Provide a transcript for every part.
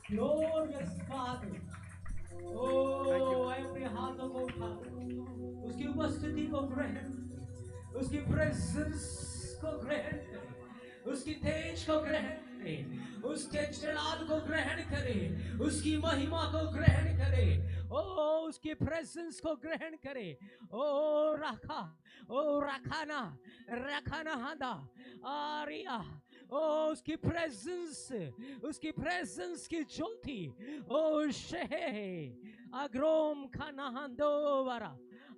Glorious Father, ओ आए अपने हाथों को उठा, उसकी उपस्थिति को ग्रहण, उसकी प्रेजेंस को ग्रहण करें, उसकी तेज को ग्रहण करें, उसके जलाल को ग्रहण करें, उसकी महिमा को ग्रहण करें, ओ उसकी प्रेजेंस को ग्रहण करें। ओ रखा, ओ रखाना, रखाना हादा आरिया, ओ उसकी प्रेजेंस की ज्योति, ओ शहे अग्रोम खानाहांदोवरा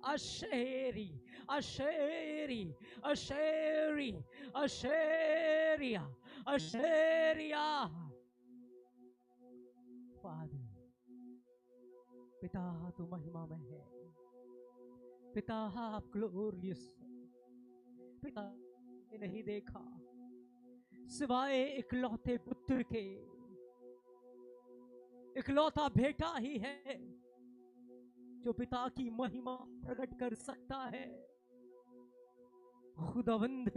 अशेरी अशेरी अशेरी अशेरिया अशेरिया। फादर, पिता तू महिमा में है, पिता आप ग्लोरियस, पिता ने नहीं देखा सिवाय इकलौते पुत्र के, इकलौता बेटा ही है जो पिता की महिमा प्रकट कर सकता है। खुदावंद,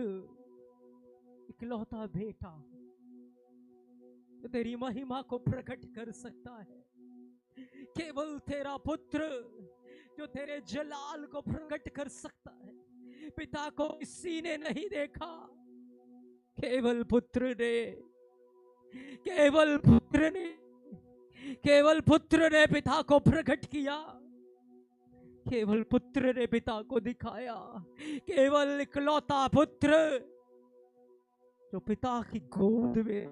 इकलौता बेटा जो तेरी महिमा को प्रकट कर सकता है, केवल तेरा पुत्र जो तेरे जलाल को प्रकट कर सकता है। पिता को किसी ने नहीं देखा, केवल पुत्र ने, केवल पुत्र ने, केवल पुत्र ने पिता को प्रकट किया, केवल पुत्र ने पिता को दिखाया, केवल इकलौता पुत्र जो पिता की गोद में।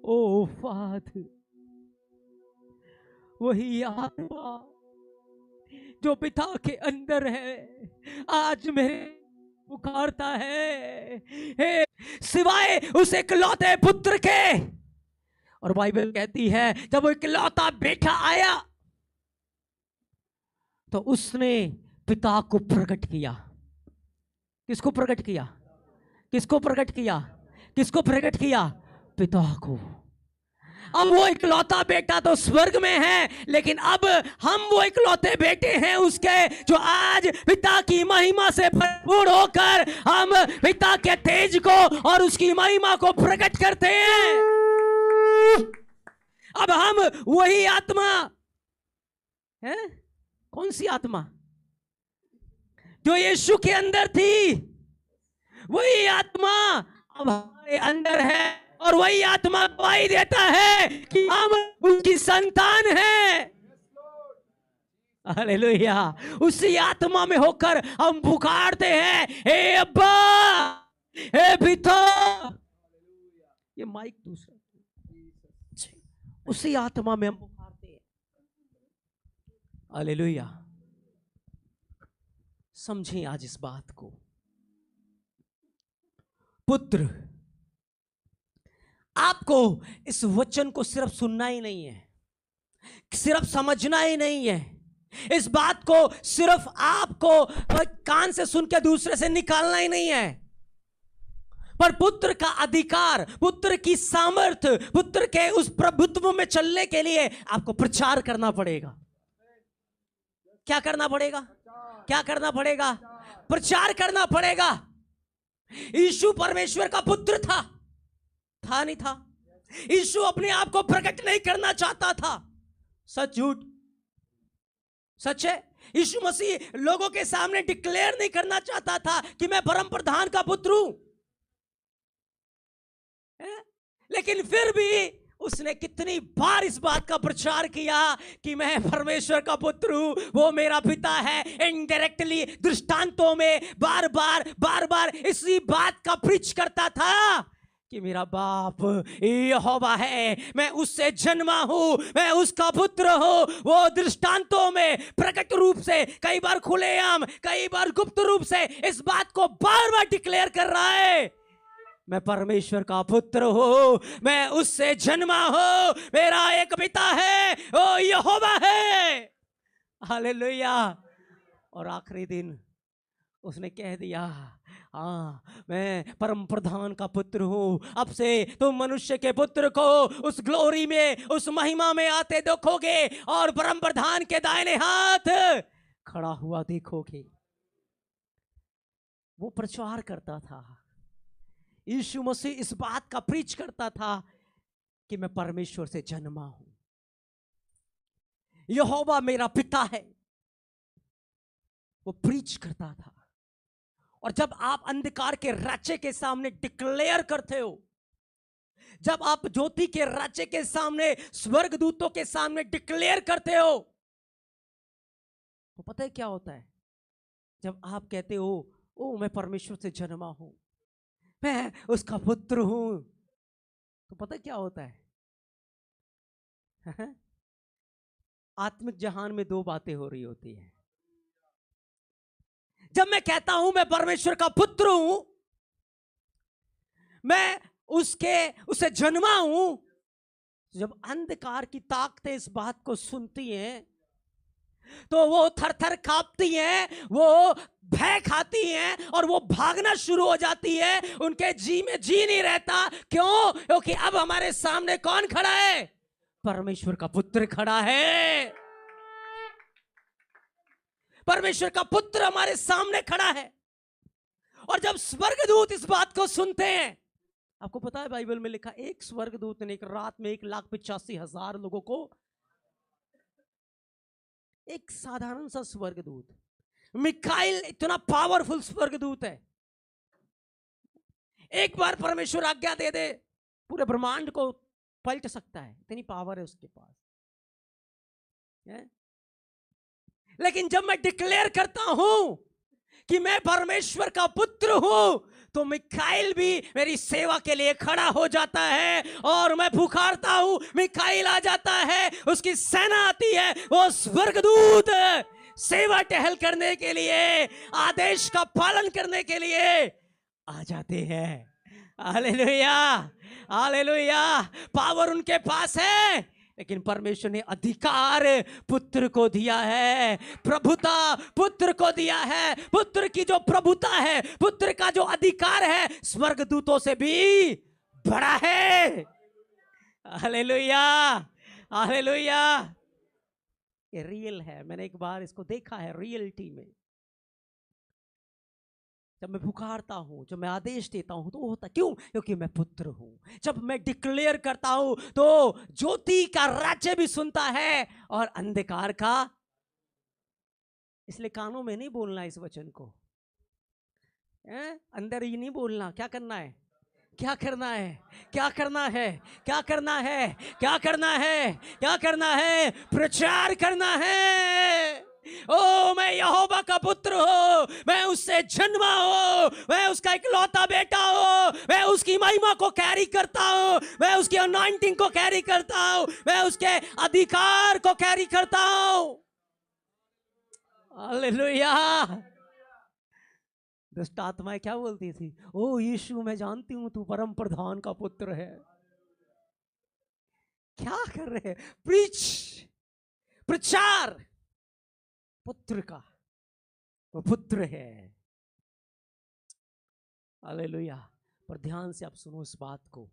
ओ फादर, वही आत्मा जो पिता के अंदर है आज मेरे पुकारता है, हे सिवाय उस इकलौते पुत्र के। और बाइबल कहती है जब वो इकलौता बेटा आया तो उसने पिता को प्रकट किया। किसको प्रकट किया? किसको प्रकट किया? किसको प्रकट किया? पिता को। अब वो इकलौता बेटा तो स्वर्ग में है, लेकिन अब हम वो इकलौते बेटे हैं उसके, जो आज पिता की महिमा से भरपूर होकर हम पिता के तेज को और उसकी महिमा को प्रकट करते हैं। अब हम वही आत्मा है, कौन सी आत्मा जो यीशु के अंदर थी, वही आत्मा अब हमारे अंदर है, और वही आत्मा गवाही देता है कि हम उसकी संतान हैं। हालेलुया। उसी आत्मा में होकर हम पुकारते हैं, हे अब्बा, हे पिता। ये माइक दूसरा, उसी आत्मा में हम पुकारते हैं। हालेलुया। समझें आज इस बात को। पुत्र, आपको इस वचन को सिर्फ सुनना ही नहीं है, सिर्फ समझना ही नहीं है, इस बात को सिर्फ आपको कान से सुन के दूसरे से निकालना ही नहीं है, पर पुत्र का अधिकार, पुत्र की सामर्थ्य, पुत्र के उस प्रभुत्व में चलने के लिए आपको प्रचार करना पड़ेगा। क्या करना पड़ेगा? क्या करना पड़ेगा? प्रचार करना पड़ेगा। यीशु परमेश्वर का पुत्र था नहीं था? यीशु अपने आप को प्रकट नहीं करना चाहता था। सच झूठ? सच है। यीशु मसीह लोगों के सामने डिक्लेयर नहीं करना चाहता था कि मैं परम प्रधान का पुत्र हूं, लेकिन फिर भी उसने कितनी बार इस बात का प्रचार किया कि मैं परमेश्वर का पुत्र हूं, वो मेरा पिता है। इनडायरेक्टली दृष्टांतों में बार बार इसी बात का प्रीच करता था कि मेरा बाप यहोवा है, मैं उससे जन्मा हूं, मैं उसका पुत्र हूं। वो दृष्टांतों में प्रकट रूप से, कई बार खुलेआम, कई बार गुप्त रूप से इस बात को बार बार डिक्लेयर कर रहा है, मैं परमेश्वर का पुत्र हूं, मैं उससे जन्मा हूं, मेरा एक पिता है, वो यहोवा है। हालेलुया। और आखिरी दिन उसने कह दिया, हाँ मैं परम प्रधान का पुत्र हूं, अब से तुम मनुष्य के पुत्र को उस ग्लोरी में, उस महिमा में आते देखोगे और परम प्रधान के दाहिने हाथ खड़ा हुआ देखोगे। वो प्रचार करता था, यीशु मसीह इस बात का प्रीच करता था कि मैं परमेश्वर से जन्मा हूं। यहोवा मेरा पिता है, वो प्रीच करता था। और जब आप अंधकार के राज्य के सामने डिक्लेयर करते हो, जब आप ज्योति के राज्य के सामने, स्वर्गदूतों के सामने डिक्लेयर करते हो, तो पता है क्या होता है? जब आप कहते हो ओ मैं परमेश्वर से जन्मा हूं, मैं उसका पुत्र हूं, तो पता है क्या होता है? आत्मिक जहान में दो बातें हो रही होती है। जब मैं कहता हूं मैं परमेश्वर का पुत्र हूं, मैं उसे जन्मा हूं, जब अंधकार की ताकतें इस बात को सुनती हैं तो वो थर थर कांपती हैं, वो भय खाती हैं और वो भागना शुरू हो जाती है। उनके जी में जी नहीं रहता। क्यों? क्योंकि अब हमारे सामने कौन खड़ा है? परमेश्वर का पुत्र खड़ा है। परमेश्वर का पुत्र हमारे सामने खड़ा है। और जब स्वर्गदूत इस बात को सुनते हैं, आपको पता है बाइबल में लिखा, एक स्वर्गदूत ने एक रात में 1,85,000 लोगों को, एक साधारण सा स्वर्गदूत, मिकाइल इतना पावरफुल स्वर्गदूत है, एक बार परमेश्वर आज्ञा दे दे पूरे ब्रह्मांड को पलट सकता है, इतनी पावर है उसके पास है? लेकिन जब मैं डिक्लेयर करता हूं कि मैं परमेश्वर का पुत्र हूं, तो मिकाइल भी मेरी सेवा के लिए खड़ा हो जाता है। और मैं पुकारता हूं, मिकाइल आ जाता है, उसकी सेना आती है, वो स्वर्गदूत सेवा टहल करने के लिए, आदेश का पालन करने के लिए आ जाते हैं। Hallelujah, hallelujah. पावर उनके पास है, लेकिन परमेश्वर ने अधिकार पुत्र को दिया है, प्रभुता पुत्र को दिया है। पुत्र की जो प्रभुता है, पुत्र का जो अधिकार है, स्वर्गदूतों से भी बड़ा है। Hallelujah, hallelujah. ये रियल है, मैंने एक बार इसको देखा है रियलिटी में। जब मैं पुकारता हूं, जब मैं आदेश देता हूं, तो होता क्यों? क्योंकि मैं पुत्र हूं। जब मैं डिक्लेयर करता हूं, तो ज्योति का राज्य भी सुनता है और अंधकार का। इसलिए कानों में नहीं बोलना इस वचन को, अंदर ही नहीं बोलना। क्या करना है? क्या करना है? क्या करना है? क्या करना है? क्या करना है? क्या करना है? प्रचार करना है। ओ मैं यहोवा का पुत्र हूं, मैं उससे जन्मा हूं, मैं उसका इकलौता बेटा हूं, मैं उसकी महिमा को कैरी करता हूं, मैं उसकी अनॉइंटिंग को कैरी करता हूं, मैं उसके अधिकार को कैरी करता हूं। हालेलुया। दुष्ट आत्माएं क्या बोलती थी? ओ यीशु, मैं जानती हूं तू परम प्रधान का पुत्र है। क्या कर रहे हैं? प्रीच, प्रचार पुत्र का, वो पुत्र है। हालेलुया। पर ध्यान से आप सुनो इस बात को,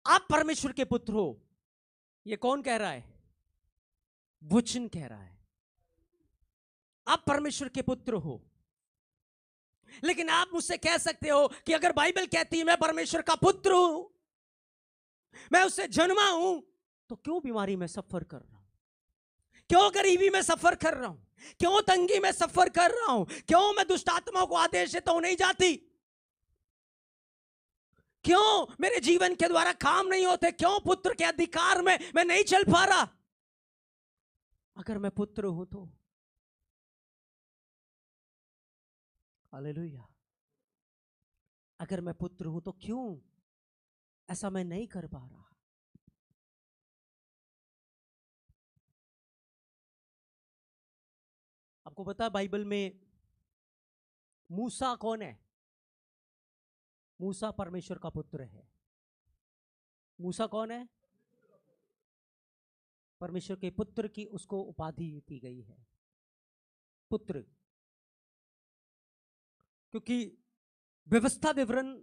आप परमेश्वर के पुत्र हो, ये कौन कह रहा है? वचन कह रहा है। आप परमेश्वर के पुत्र हो। लेकिन आप मुझसे कह सकते हो कि अगर बाइबल कहती है मैं परमेश्वर का पुत्र हूं, मैं उससे जन्मा हूं, तो क्यों बीमारी में सफर कर रहा हूं? क्यों गरीबी में सफर कर रहा हूं? क्यों तंगी में सफर कर रहा हूं? क्यों मैं दुष्ट आत्माओं को आदेश देता हूं नहीं जाती? क्यों मेरे जीवन के द्वारा काम नहीं होते? क्यों पुत्र के अधिकार में मैं नहीं चल पा रहा? अगर मैं पुत्र हूं तो। हालेलुया। अगर मैं पुत्र हूं तो क्यों ऐसा मैं नहीं कर पा रहा? आपको पता है बाइबल में मूसा कौन है? मूसा परमेश्वर का पुत्र है। मूसा कौन है? परमेश्वर के पुत्र की उसको उपाधि दी गई है, पुत्र। क्योंकि व्यवस्था विवरण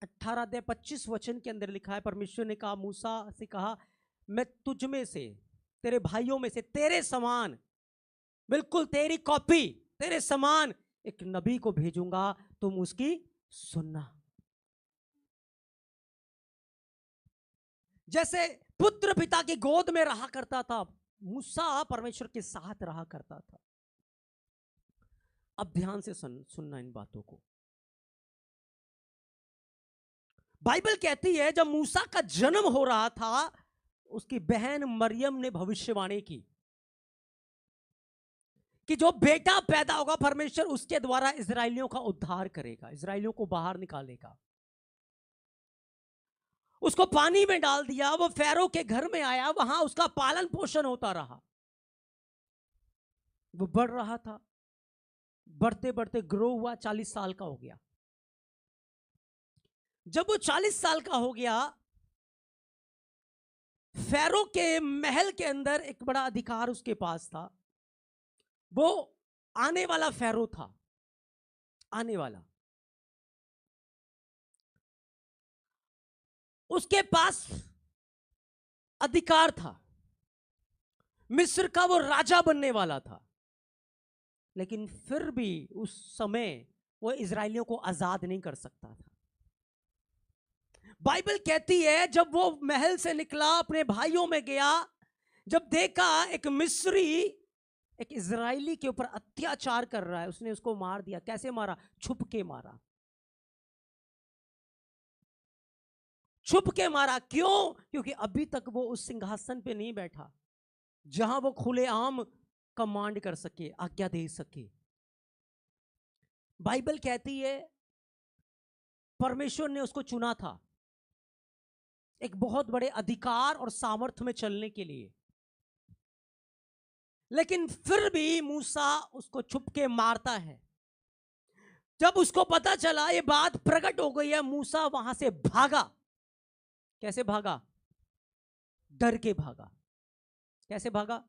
18:25 के अंदर लिखा है, परमेश्वर ने कहा, मूसा से कहा, मैं तुझ में से, तेरे भाइयों में से, तेरे समान, बिल्कुल तेरी कॉपी, तेरे समान एक नबी को भेजूंगा, तुम उसकी सुनना। जैसे पुत्र पिता की गोद में रहा करता था, मूसा परमेश्वर के साथ रहा करता था। अब ध्यान से सुनना इन बातों को। बाइबल कहती है जब मूसा का जन्म हो रहा था, उसकी बहन मरियम ने भविष्यवाणी की कि जो बेटा पैदा होगा परमेश्वर उसके द्वारा इजरायलियों का उद्धार करेगा, इजरायलियों को बाहर निकालेगा। उसको पानी में डाल दिया, वो फैरो के घर में आया, वहां उसका पालन पोषण होता रहा। वो बढ़ रहा था, बढ़ते बढ़ते ग्रो हुआ, 40 साल का हो गया। जब वो 40 साल का हो गया, फैरो के महल के अंदर एक बड़ा अधिकार उसके पास था। वो आने वाला फैरो था, आने वाला। उसके पास अधिकार था, मिस्र का वो राजा बनने वाला था। लेकिन फिर भी उस समय वो इजरायलियों को आजाद नहीं कर सकता था। बाइबल कहती है जब वो महल से निकला, अपने भाइयों में गया, जब देखा एक मिस्री एक इजरायली के ऊपर अत्याचार कर रहा है, उसने उसको मार दिया। कैसे मारा? छुप के मारा, छुप के मारा। क्यों? क्योंकि अभी तक वो उस सिंहासन पे नहीं बैठा जहां वो खुलेआम कमांड कर सके, आज्ञा दे सके। बाइबल कहती है परमेश्वर ने उसको चुना था एक बहुत बड़े अधिकार और सामर्थ्य में चलने के लिए, लेकिन फिर भी मूसा उसको छुप के मारता है। जब उसको पता चला, ये बात प्रकट हो गई है, मूसा वहां से भागा। कैसे भागा? डर के भागा। कैसे भागा?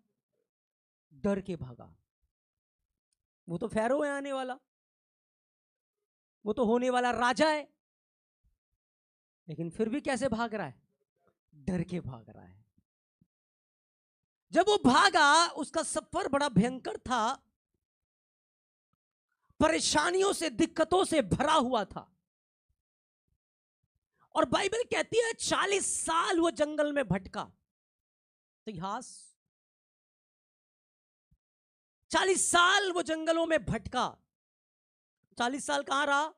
डर के भागा। वो तो फैरो है आने वाला, वो तो होने वाला राजा है, लेकिन फिर भी कैसे भाग रहा है? डर के भाग रहा है। जब वो भागा, उसका सफर बड़ा भयंकर था, परेशानियों से, दिक्कतों से भरा हुआ था। और बाइबल कहती है 40 साल वो जंगल में भटका। इतिहास 40 साल वो जंगलों में भटका। 40 साल कहां रहा?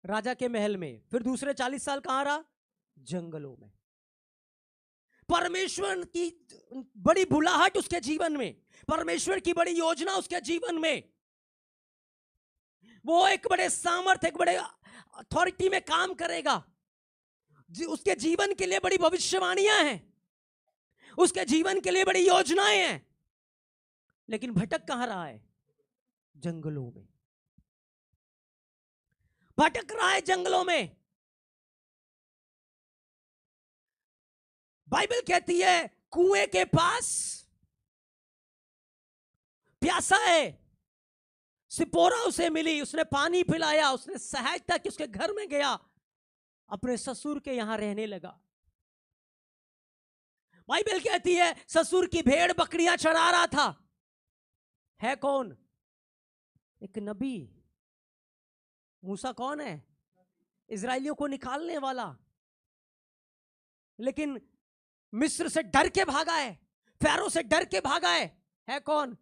राजा के महल में। फिर दूसरे 40 साल कहां रहा? जंगलों में। परमेश्वर की बड़ी बुलाहट उसके जीवन में, परमेश्वर की बड़ी योजना उसके जीवन में। वो एक बड़े सामर्थ, एक बड़े अथॉरिटी में काम करेगा। उसके जीवन के लिए बड़ी भविष्यवाणियां हैं, उसके जीवन के लिए बड़ी योजनाएं हैं, लेकिन भटक कहां रहा है? जंगलों में भटक रहा है, जंगलों में। बाइबल कहती है कुएं के पास प्यासा है, सिपोरा उसे मिली, उसने पानी पिलाया, उसने सहायता की, उसके घर में गया, अपने ससुर के यहां रहने लगा। बाइबल कहती है ससुर की भेड़ बकरियां चरा रहा था। है कौन? एक नबी। मूसा कौन है? इजरायलियों को निकालने वाला। लेकिन मिस्र से डर के भागा है, फैरो से डर के भागा है कौन?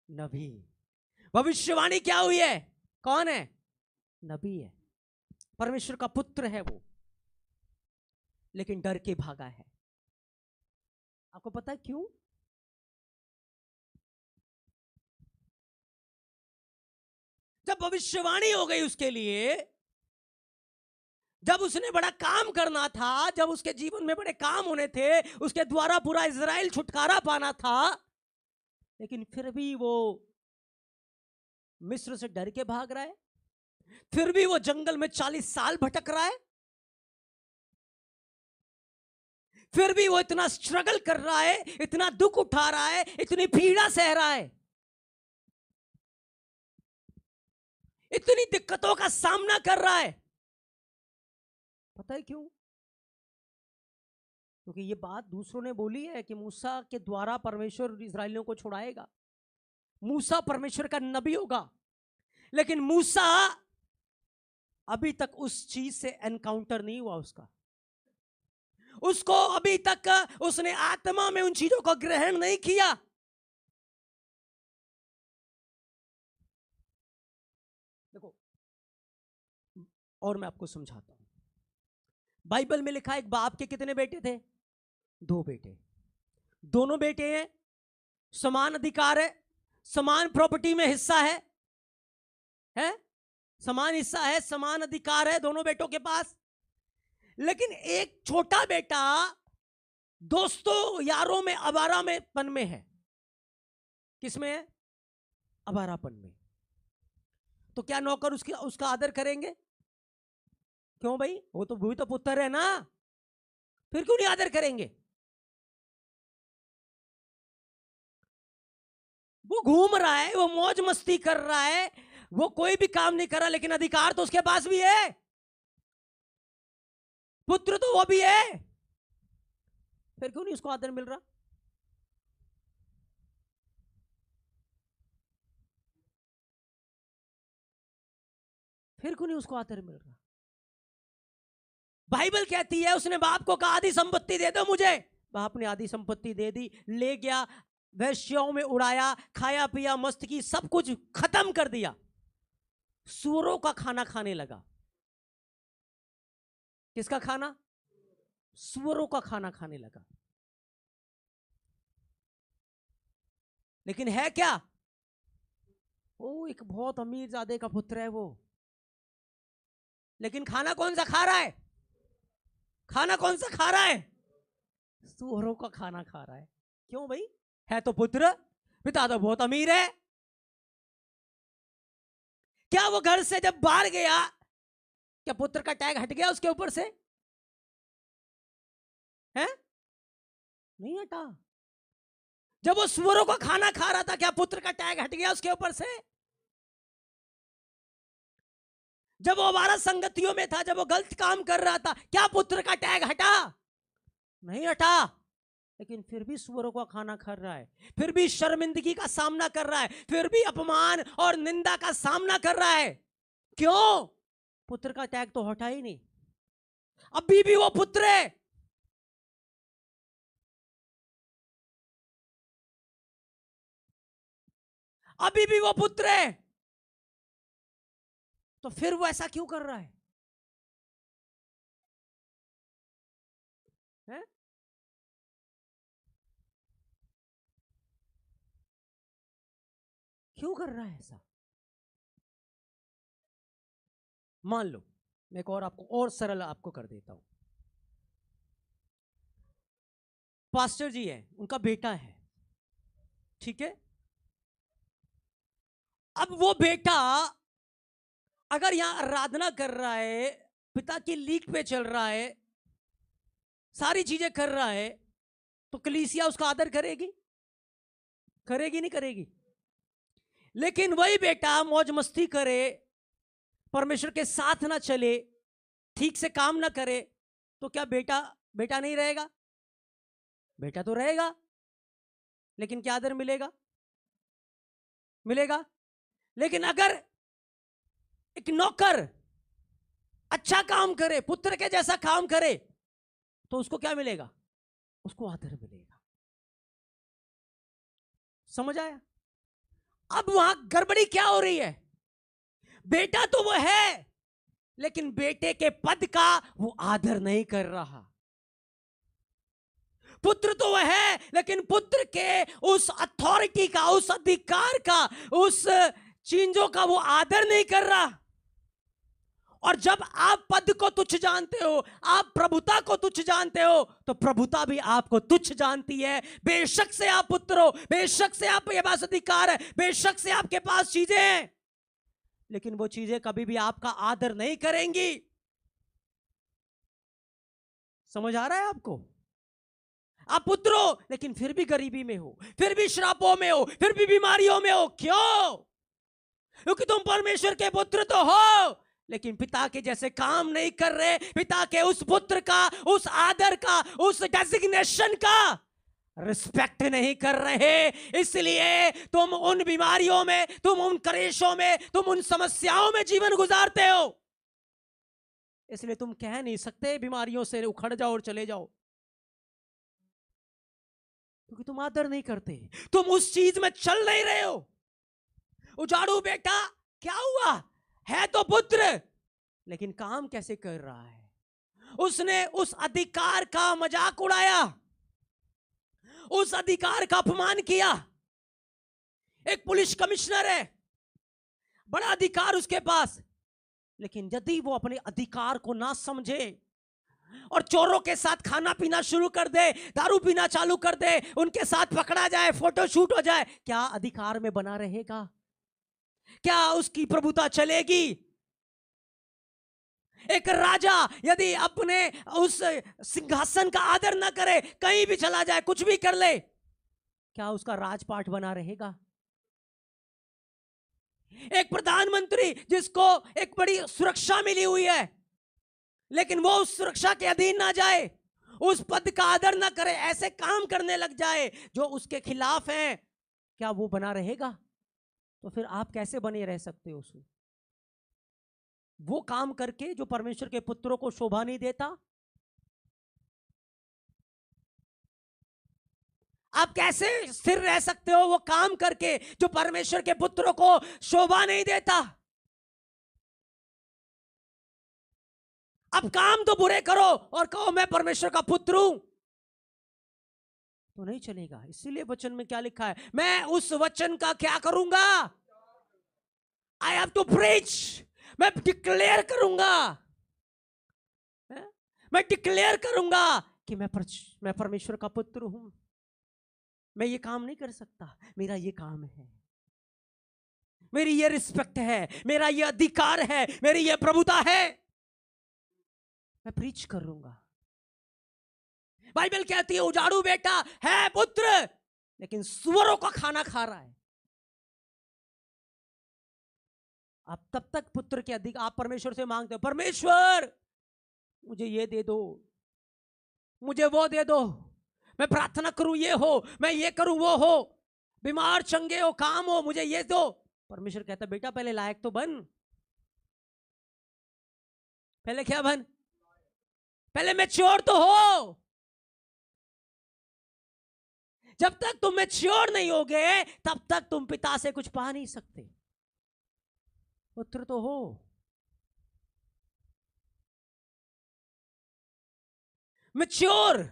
नबी। भविष्यवाणी क्या हुई है? कौन है? नबी है, परमेश्वर का पुत्र है वो, लेकिन डर के भागा है। आपको पता है क्यों? जब भविष्यवाणी हो गई उसके लिए, जब उसने बड़ा काम करना था, जब उसके जीवन में बड़े काम होने थे, उसके द्वारा पूरा इजराइल छुटकारा पाना था, लेकिन फिर भी वो मिस्र से डर के भाग रहा है, फिर भी वो जंगल में 40 साल भटक रहा है, फिर भी वो इतना स्ट्रगल कर रहा है, इतना दुख उठा रहा है, इतनी पीड़ा सह रहा है, इतनी दिक्कतों का सामना कर रहा है। पता है क्यों? क्योंकि ये बात दूसरों ने बोली है कि मूसा के द्वारा परमेश्वर इजरायलियों को छुड़ाएगा, मूसा परमेश्वर का नबी होगा। लेकिन मूसा अभी तक उस चीज से एनकाउंटर नहीं हुआ उसका। उसको अभी तक उसने आत्मा में उन चीजों को ग्रहण नहीं किया। देखो, और मैं आपको समझाता हूं। बाइबल में लिखा है, एक बाप के कितने बेटे थे? 2 बेटे। दोनों बेटे हैं, समान अधिकार है, समान प्रॉपर्टी में हिस्सा है, समान हिस्सा है, समान अधिकार है दोनों बेटों के पास। लेकिन एक छोटा बेटा दोस्तों यारों में आवारा में पन में है। किसमें है? आवारापन में। तो क्या नौकर उसका आदर करेंगे? क्यों भाई, वो तो पुत्र है ना, फिर क्यों नहीं आदर करेंगे? वो घूम रहा है, वो मौज मस्ती कर रहा है, वो कोई भी काम नहीं कर रहा, लेकिन अधिकार तो उसके पास भी है। पुत्र तो वो भी है, फिर क्यों नहीं उसको आदर मिल रहा? फिर क्यों नहीं उसको आदर मिल रहा? बाइबल कहती है उसने बाप को कहा आधी संपत्ति दे दो मुझे। बाप ने आधी संपत्ति दे दी, ले गया, वैश्याओं में उड़ाया, खाया पिया मस्त की, सब कुछ खत्म कर दिया, सूअरों का खाना खाने लगा। किसका खाना? सूअरों का खाना खाने लगा। लेकिन है क्या? वो एक बहुत अमीर जादे का पुत्र है वो, लेकिन खाना कौन सा खा रहा है? खाना कौन सा खा रहा है? सूअरों का खाना खा रहा है। क्यों भाई? है तो पुत्र, पिता तो बहुत अमीर है। क्या वो घर से जब बाहर गया, क्या पुत्र का टैग हट गया उसके ऊपर से? है? नहीं हटा। जब वो सूअरों का खाना खा रहा था, क्या पुत्र का टैग हट गया उसके ऊपर से? जब वो आवारा संगतियों में था, जब वो गलत काम कर रहा था, क्या पुत्र का टैग हटा? नहीं हटा। लेकिन फिर भी सूअरों का खाना खा रहा है, फिर भी शर्मिंदगी का सामना कर रहा है, फिर भी अपमान और निंदा का सामना कर रहा है। क्यों? पुत्र का टैग तो हटा ही नहीं, अभी भी वो पुत्र है। अभी भी वो पुत्र है, तो फिर वो ऐसा क्यों कर रहा है? है? क्यों कर रहा है ऐसा? मान लो, मैं एक और आपको और सरल आपको कर देता हूं। पास्टर जी है, उनका बेटा है, ठीक है? अब वो बेटा अगर यहां आराधना कर रहा है, पिता की लीक पे चल रहा है, सारी चीजें कर रहा है, तो कलीसिया उसका आदर करेगी? करेगी नहीं करेगी? लेकिन वही बेटा मौज मस्ती करे, परमेश्वर के साथ ना चले, ठीक से काम ना करे, तो क्या बेटा बेटा नहीं रहेगा? बेटा तो रहेगा, लेकिन क्या आदर मिलेगा? मिलेगा। लेकिन अगर एक नौकर अच्छा काम करे, पुत्र के जैसा काम करे, तो उसको क्या मिलेगा? उसको आदर मिलेगा। समझ आया? अब वहां गड़बड़ी क्या हो रही है? बेटा तो वो है, लेकिन बेटे के पद का वो आदर नहीं कर रहा। पुत्र तो वह है, लेकिन पुत्र के उस अथॉरिटी का, उस अधिकार का, उस चीजों का वो आदर नहीं कर रहा। और जब आप पद को तुच्छ जानते हो, आप प्रभुता को तुच्छ जानते हो, तो प्रभुता भी आपको तुच्छ जानती है। बेशक से आप पुत्र हो, बेशक से आपके पास अधिकार है, बेशक से आपके पास चीजें हैं, लेकिन वो चीजें कभी भी आपका आदर नहीं करेंगी। समझ आ रहा है आपको? आप पुत्र हो, लेकिन फिर भी गरीबी में हो, फिर भी श्रापों में हो, फिर भी बीमारियों में हो। क्यों? क्योंकि तुम परमेश्वर के पुत्र तो हो, लेकिन पिता के जैसे काम नहीं कर रहे, पिता के उस पुत्र का, उस आदर का, उस डेजिग्नेशन का रिस्पेक्ट नहीं कर रहे। इसलिए तुम उन बीमारियों में, तुम उन कलेशों में, तुम उन समस्याओं में जीवन गुजारते हो। इसलिए तुम कह नहीं सकते बीमारियों से उखड़ जाओ और चले जाओ। क्योंकि तुम आदर नहीं करते, तुम उस चीज में चल नहीं रहे हो। उजाड़ू बेटा क्या हुआ, है तो पुत्र, लेकिन काम कैसे कर रहा है? उसने उस अधिकार का मजाक उड़ाया, उस अधिकार का अपमान किया। एक पुलिस कमिश्नर है, बड़ा अधिकार उसके पास, लेकिन यदि वो अपने अधिकार को ना समझे और चोरों के साथ खाना पीना शुरू कर दे, दारू पीना चालू कर दे, उनके साथ पकड़ा जाए, फोटो शूट हो जाए, क्या अधिकार में बना रहेगा? क्या उसकी प्रभुता चलेगी? एक राजा यदि अपने उस सिंहासन का आदर ना करे, कहीं भी चला जाए, कुछ भी कर ले, क्या उसका राजपाट बना रहेगा? एक प्रधानमंत्री जिसको एक बड़ी सुरक्षा मिली हुई है, लेकिन वो उस सुरक्षा के अधीन ना जाए, उस पद का आदर ना करे, ऐसे काम करने लग जाए जो उसके खिलाफ हैं, क्या वो बना रहेगा? तो फिर आप कैसे बने रह सकते हो उसमें? वो काम करके जो परमेश्वर के पुत्रों को शोभा नहीं देता, आप कैसे स्थिर रह सकते हो वो काम करके जो परमेश्वर के पुत्रों को शोभा नहीं देता? अब काम तो बुरे करो और कहो मैं परमेश्वर का पुत्र हूं, तो नहीं चलेगा। इसीलिए वचन में क्या लिखा है, मैं उस वचन का क्या करूंगा? आई हैव टू प्रीच, मैं डिक्लेयर करूंगा, मैं डिक्लेयर करूंगा कि मैं परमेश्वर का पुत्र हूं। मैं ये काम नहीं कर सकता, मेरा ये काम है, मेरी ये रिस्पेक्ट है, मेरा ये अधिकार है, मेरी ये प्रभुता है, मैं प्रीच करूंगा। बाइबल कहती है उजाड़ू बेटा है पुत्र, लेकिन सुअरों का खाना खा रहा है। आप तब तक पुत्र के अधिक आप परमेश्वर से मांगते हो, परमेश्वर मुझे ये दे दो, मुझे वो दे दो, मैं प्रार्थना करूं ये हो, मैं ये करूं वो हो, बीमार चंगे हो, काम हो, मुझे ये दो। परमेश्वर कहता बेटा पहले लायक तो बन, पहले क्या बन, पहले मैच्योर तो हो। जब तक तुम मैच्योर नहीं होगे तब तक तुम पिता से कुछ पा नहीं सकते। पुत्र तो हो। मैच्योर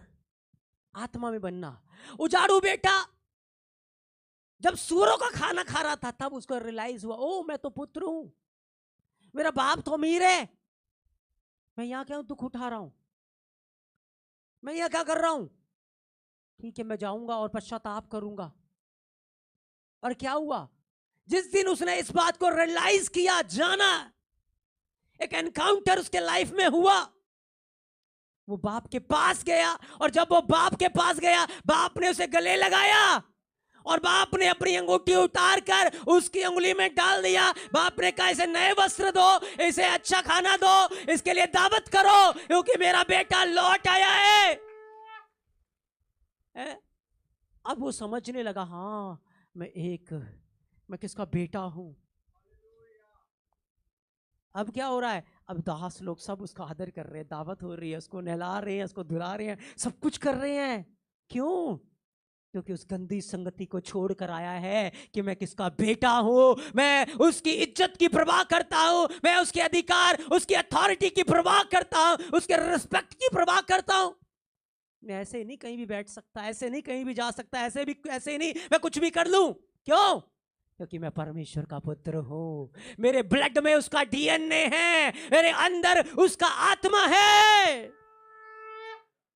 आत्मा में बनना। उजाड़ू बेटा जब सूरों का खाना खा रहा था तब उसको रियलाइज हुआ, ओ मैं तो पुत्र हूं, मेरा बाप तो अमीर है, मैं यहां क्या दुख उठा रहा हूं, मैं यहां क्या कर रहा हूं? ठीक है मैं जाऊंगा और पश्चाताप करूंगा। और क्या हुआ, जिस दिन उसने इस बात को रियलाइज किया, जाना, एक एनकाउंटर उसके लाइफ में हुआ, वो बाप के पास गया। और जब वो बाप के पास गया, बाप ने उसे गले लगाया और बाप ने अपनी अंगूठी उतार कर उसकी उंगली में डाल दिया। बाप ने कहा इसे नए वस्त्र दो, इसे अच्छा खाना दो, इसके लिए दावत करो क्योंकि मेरा बेटा लौट आया है। अब वो समझने लगा, हाँ मैं किसका बेटा हूं। अब क्या हो रहा है, अब दास लोग सब उसका आदर कर रहे हैं, दावत हो रही है, उसको नहला रहे हैं, उसको धुला रहे हैं, सब कुछ कर रहे हैं। क्यों? क्योंकि उस गंदी संगति को छोड़कर आया है कि मैं किसका बेटा हूं, मैं उसकी इज्जत की परवाह करता हूं, मैं उसके अधिकार, उसकी अथॉरिटी की परवाह करता हूं, उसके रिस्पेक्ट की परवाह करता हूं। मैं ऐसे नहीं कहीं भी बैठ सकता, ऐसे नहीं कहीं भी जा सकता, ऐसे ही नहीं मैं कुछ भी कर लूं। क्यों? क्योंकि मैं परमेश्वर का पुत्र हूं, मेरे ब्लड में उसका डीएनए है, मेरे अंदर उसका आत्मा है।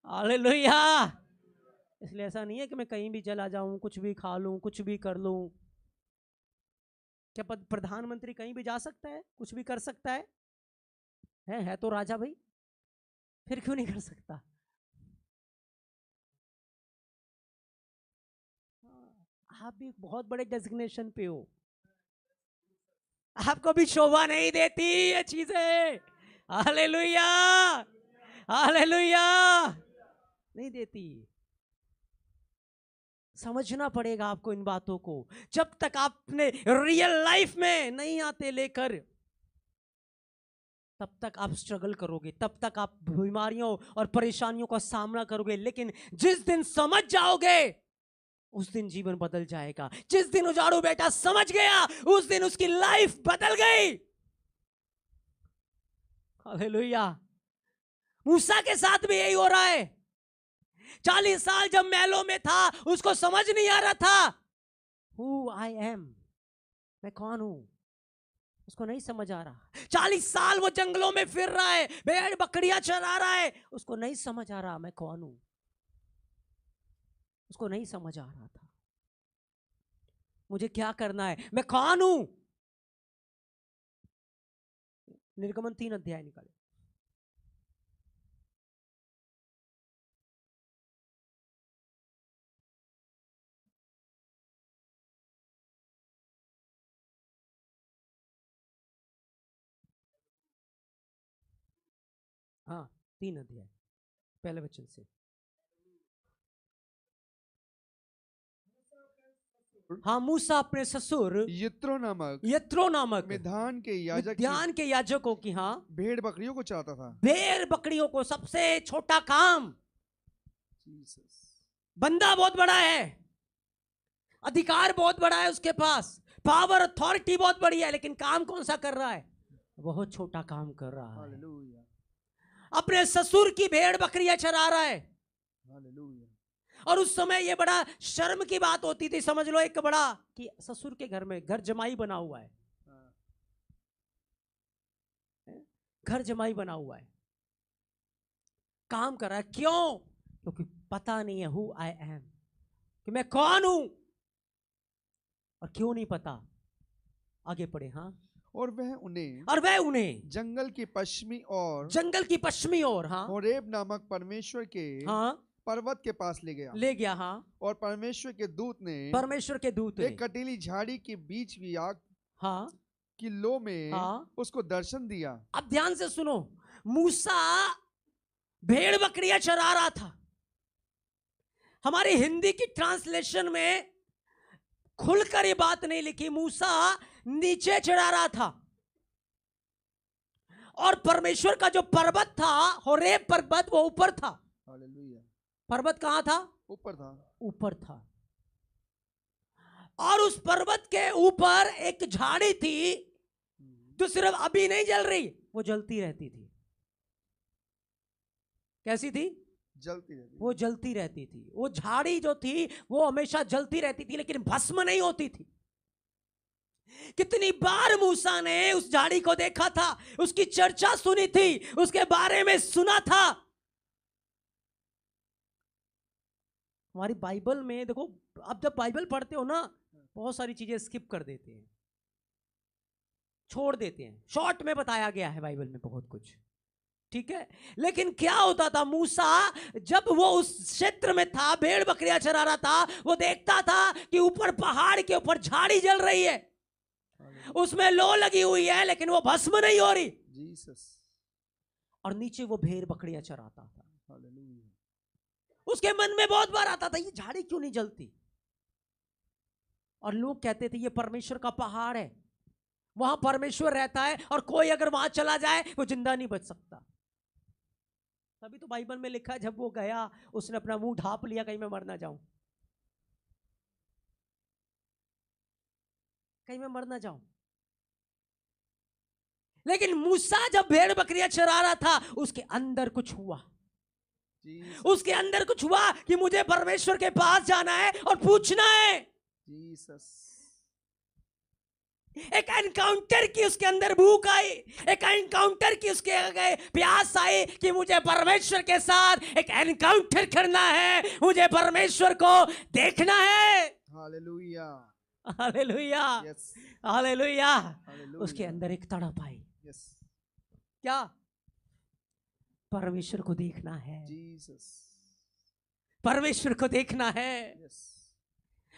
हालेलुया। इसलिए ऐसा नहीं है कि मैं कहीं भी चला जाऊं, कुछ भी खा लूं, कुछ भी कर लूं। क्या प्रधानमंत्री कहीं भी जा सकता है, कुछ भी कर सकता है तो राजा भाई, फिर क्यों नहीं कर सकता? आप भी बहुत बड़े डेजिग्नेशन पे हो, आपको भी शोभा नहीं देती ये चीजें। हालेलुया, हालेलुया, नहीं देती। समझना पड़ेगा आपको इन बातों को। जब तक आप अपने रियल लाइफ में नहीं आते लेकर, तब तक आप स्ट्रगल करोगे, तब तक आप बीमारियों और परेशानियों का सामना करोगे। लेकिन जिस दिन समझ जाओगे उस दिन जीवन बदल जाएगा। जिस दिन उजाड़ू बेटा समझ गया, उस दिन उसकी लाइफ बदल गई। हालेलुया। मूसा के साथ भी यही हो रहा है। 40 साल जब महलों में था, उसको समझ नहीं आ रहा था हु आई एम, मैं कौन हूं, उसको नहीं समझ आ रहा। 40 साल वो जंगलों में फिर रहा है, भेड़ बकरियां चरा रहा है, उसको नहीं समझ आ रहा मैं कौन हूं, उसको नहीं समझ आ रहा था मुझे क्या करना है, मैं कौन हूं। निर्गमन 3 अध्याय निकाले। हाँ, 3 अध्याय पहले वचन से। हाँ, मूसा अपने ससुर यत्रो नामक मिद्यान के याजकों की, हाँ, भेड़ बकरियों को चाहता था। भेड़ बकरियों को, सबसे छोटा काम। बंदा बहुत बड़ा है, अधिकार बहुत बड़ा है उसके पास, पावर अथॉरिटी बहुत बड़ी है, लेकिन काम कौन सा कर रहा है, बहुत छोटा काम कर रहा है। अपने ससुर की भेड़ बकरियां चरा रहा है। और उस समय ये बड़ा शर्म की बात होती थी, समझ लो, एक बड़ा कि ससुर के घर में घर जमाई बना हुआ है, घर जमाई बना हुआ है, काम कर रहा है। क्यों? क्योंकि पता नहीं है हु आई एम, कि मैं कौन हूं। और क्यों नहीं पता, आगे पढ़े। हाँ, और वह उन्हें जंगल की पश्चिमी ओर, हाँ, होरेब नामक परमेश्वर के, हाँ, पर्वत के पास ले गया। हाँ, और परमेश्वर के दूत ने एक कटीली झाड़ी के बीच भी आग, हाँ, की लो में, हाँ, उसको दर्शन दिया। अब ध्यान से सुनो, मूसा भेड़ बकरियां चरा रहा था। हमारी हिंदी की ट्रांसलेशन में खुलकर ये बात नहीं लिखी, मूसा नीचे चढ़ा रहा था, और परमेश्वर का जो पर्वत था, होरेब पर्वत, वो ऊपर था। हालेलुया। पर्वत कहां था? ऊपर था। और उस पर्वत के ऊपर एक झाड़ी थी जो सिर्फ अभी नहीं जल रही, वो जलती रहती थी। कैसी थी? वो जलती रहती थी। वो झाड़ी जो थी वो हमेशा जलती रहती थी, लेकिन भस्म नहीं होती थी। कितनी बार मूसा ने उस झाड़ी को देखा था, उसकी चर्चा सुनी थी, उसके बारे में सुना था। हमारी बाइबल में देखो, अब जब बाइबल पढ़ते हो ना, बहुत सारी चीजें स्किप कर देते हैं, छोड़ देते हैं। शॉर्ट में बताया गया है बाइबल में बहुत कुछ, ठीक है। लेकिन क्या होता था, मूसा जब वो उस क्षेत्र में था, भेड़ बकरियां चरा रहा था, वो देखता था कि ऊपर पहाड़ के ऊपर झाड़ी जल रही है, उसमें लो लगी हुई है, लेकिन वो भस्म नहीं हो रही। जीसस। और नीचे वो भेड़ बकरियां चराता था। उसके मन में बहुत बार आता था, ये झाड़ी क्यों नहीं जलती। और लोग कहते थे ये परमेश्वर का पहाड़ है, वहां परमेश्वर रहता है, और कोई अगर वहां चला जाए वो जिंदा नहीं बच सकता। तभी तो बाइबल में लिखा है, जब वो गया उसने अपना मुंह ढांप लिया, कहीं मैं मर ना जाऊं, कहीं मैं मर ना जाऊं। लेकिन मूसा जब भेड़ बकरियां चरा रहा था, उसके अंदर कुछ हुआ। उसके अंदर कुछ हुआ कि मुझे परमेश्वर के पास जाना है और पूछना है। जीसस। एक एनकाउंटर की उसके अंदर भूख आई, एक एनकाउंटर की उसके आगे प्यास आई कि मुझे परमेश्वर के साथ एक एनकाउंटर करना है, मुझे परमेश्वर को देखना है। Hallelujah, hallelujah, hallelujah. उसके अंदर एक तड़प आई। क्या? परमेश्वर को देखना है। जीसस। परमेश्वर को देखना है।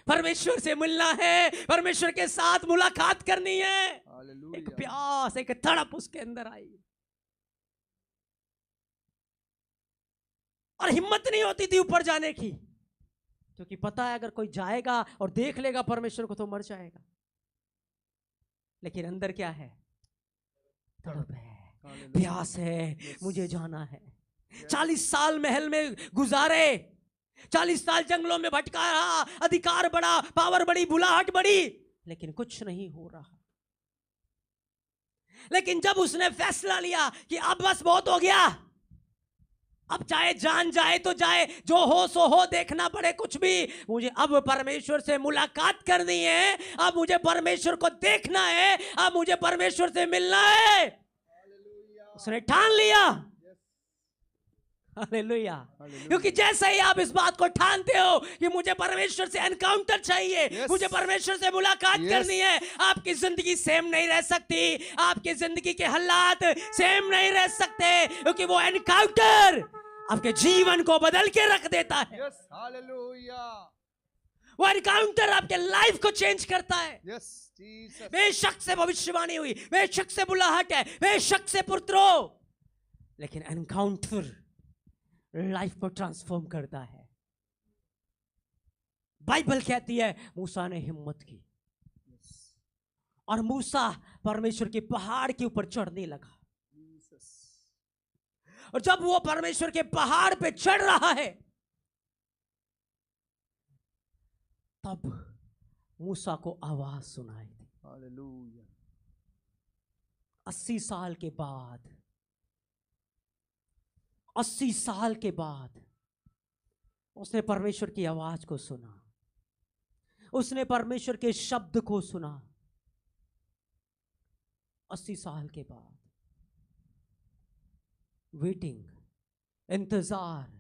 परमेश्वर से मिलना है, परमेश्वर के साथ मुलाकात करनी है। एक प्यास, एक तड़प उसके अंदर आई, और हिम्मत नहीं होती थी ऊपर जाने की, क्योंकि पता है अगर कोई जाएगा और देख लेगा परमेश्वर को तो मर जाएगा। लेकिन अंदर क्या है? तड़प है, प्यास है, मुझे जाना है। 40 साल महल में गुजारे, 40 साल जंगलों में भटका रहा, अधिकार बढ़ा, पावर बढ़ी, बुलाहट बढ़ी, लेकिन कुछ नहीं हो रहा। लेकिन जब उसने फैसला लिया कि अब बस बहुत हो गया, अब चाहे जान जाए तो जाए, जो हो सो हो, देखना पड़े कुछ भी, मुझे अब परमेश्वर से मुलाकात करनी है, अब मुझे परमेश्वर को देखना है, अब मुझे परमेश्वर से मिलना है। उसने ठान लिया। हालेलुया। क्योंकि जैसे ही आप इस बात को ठानते हो कि मुझे परमेश्वर से एनकाउंटर चाहिए, मुझे परमेश्वर से मुलाकात करनी है, आपकी जिंदगी सेम नहीं रह सकती, आपकी जिंदगी के हालात सेम नहीं रह सकते, क्योंकि वो एनकाउंटर आपके जीवन को बदल के रख देता है। हालेलुया। वो एनकाउंटर आपके लाइफ को चेंज करता है। बेशक से भविष्यवाणी हुई, बेशक से बुलाहट है, बेशक से पुत्र हो, लेकिन एनकाउंटर लाइफ को ट्रांसफॉर्म करता है। बाइबल कहती है मूसा ने हिम्मत की और मूसा परमेश्वर के पहाड़ के ऊपर चढ़ने लगा। और जब वो परमेश्वर के पहाड़ पे चढ़ रहा है, तब मूसा को आवाज सुनाई दी। हालेलुया। 80 साल के बाद, 80 साल के बाद उसने परमेश्वर की आवाज को सुना, उसने परमेश्वर के शब्द को सुना। 80 साल के बाद वेटिंग, इंतजार,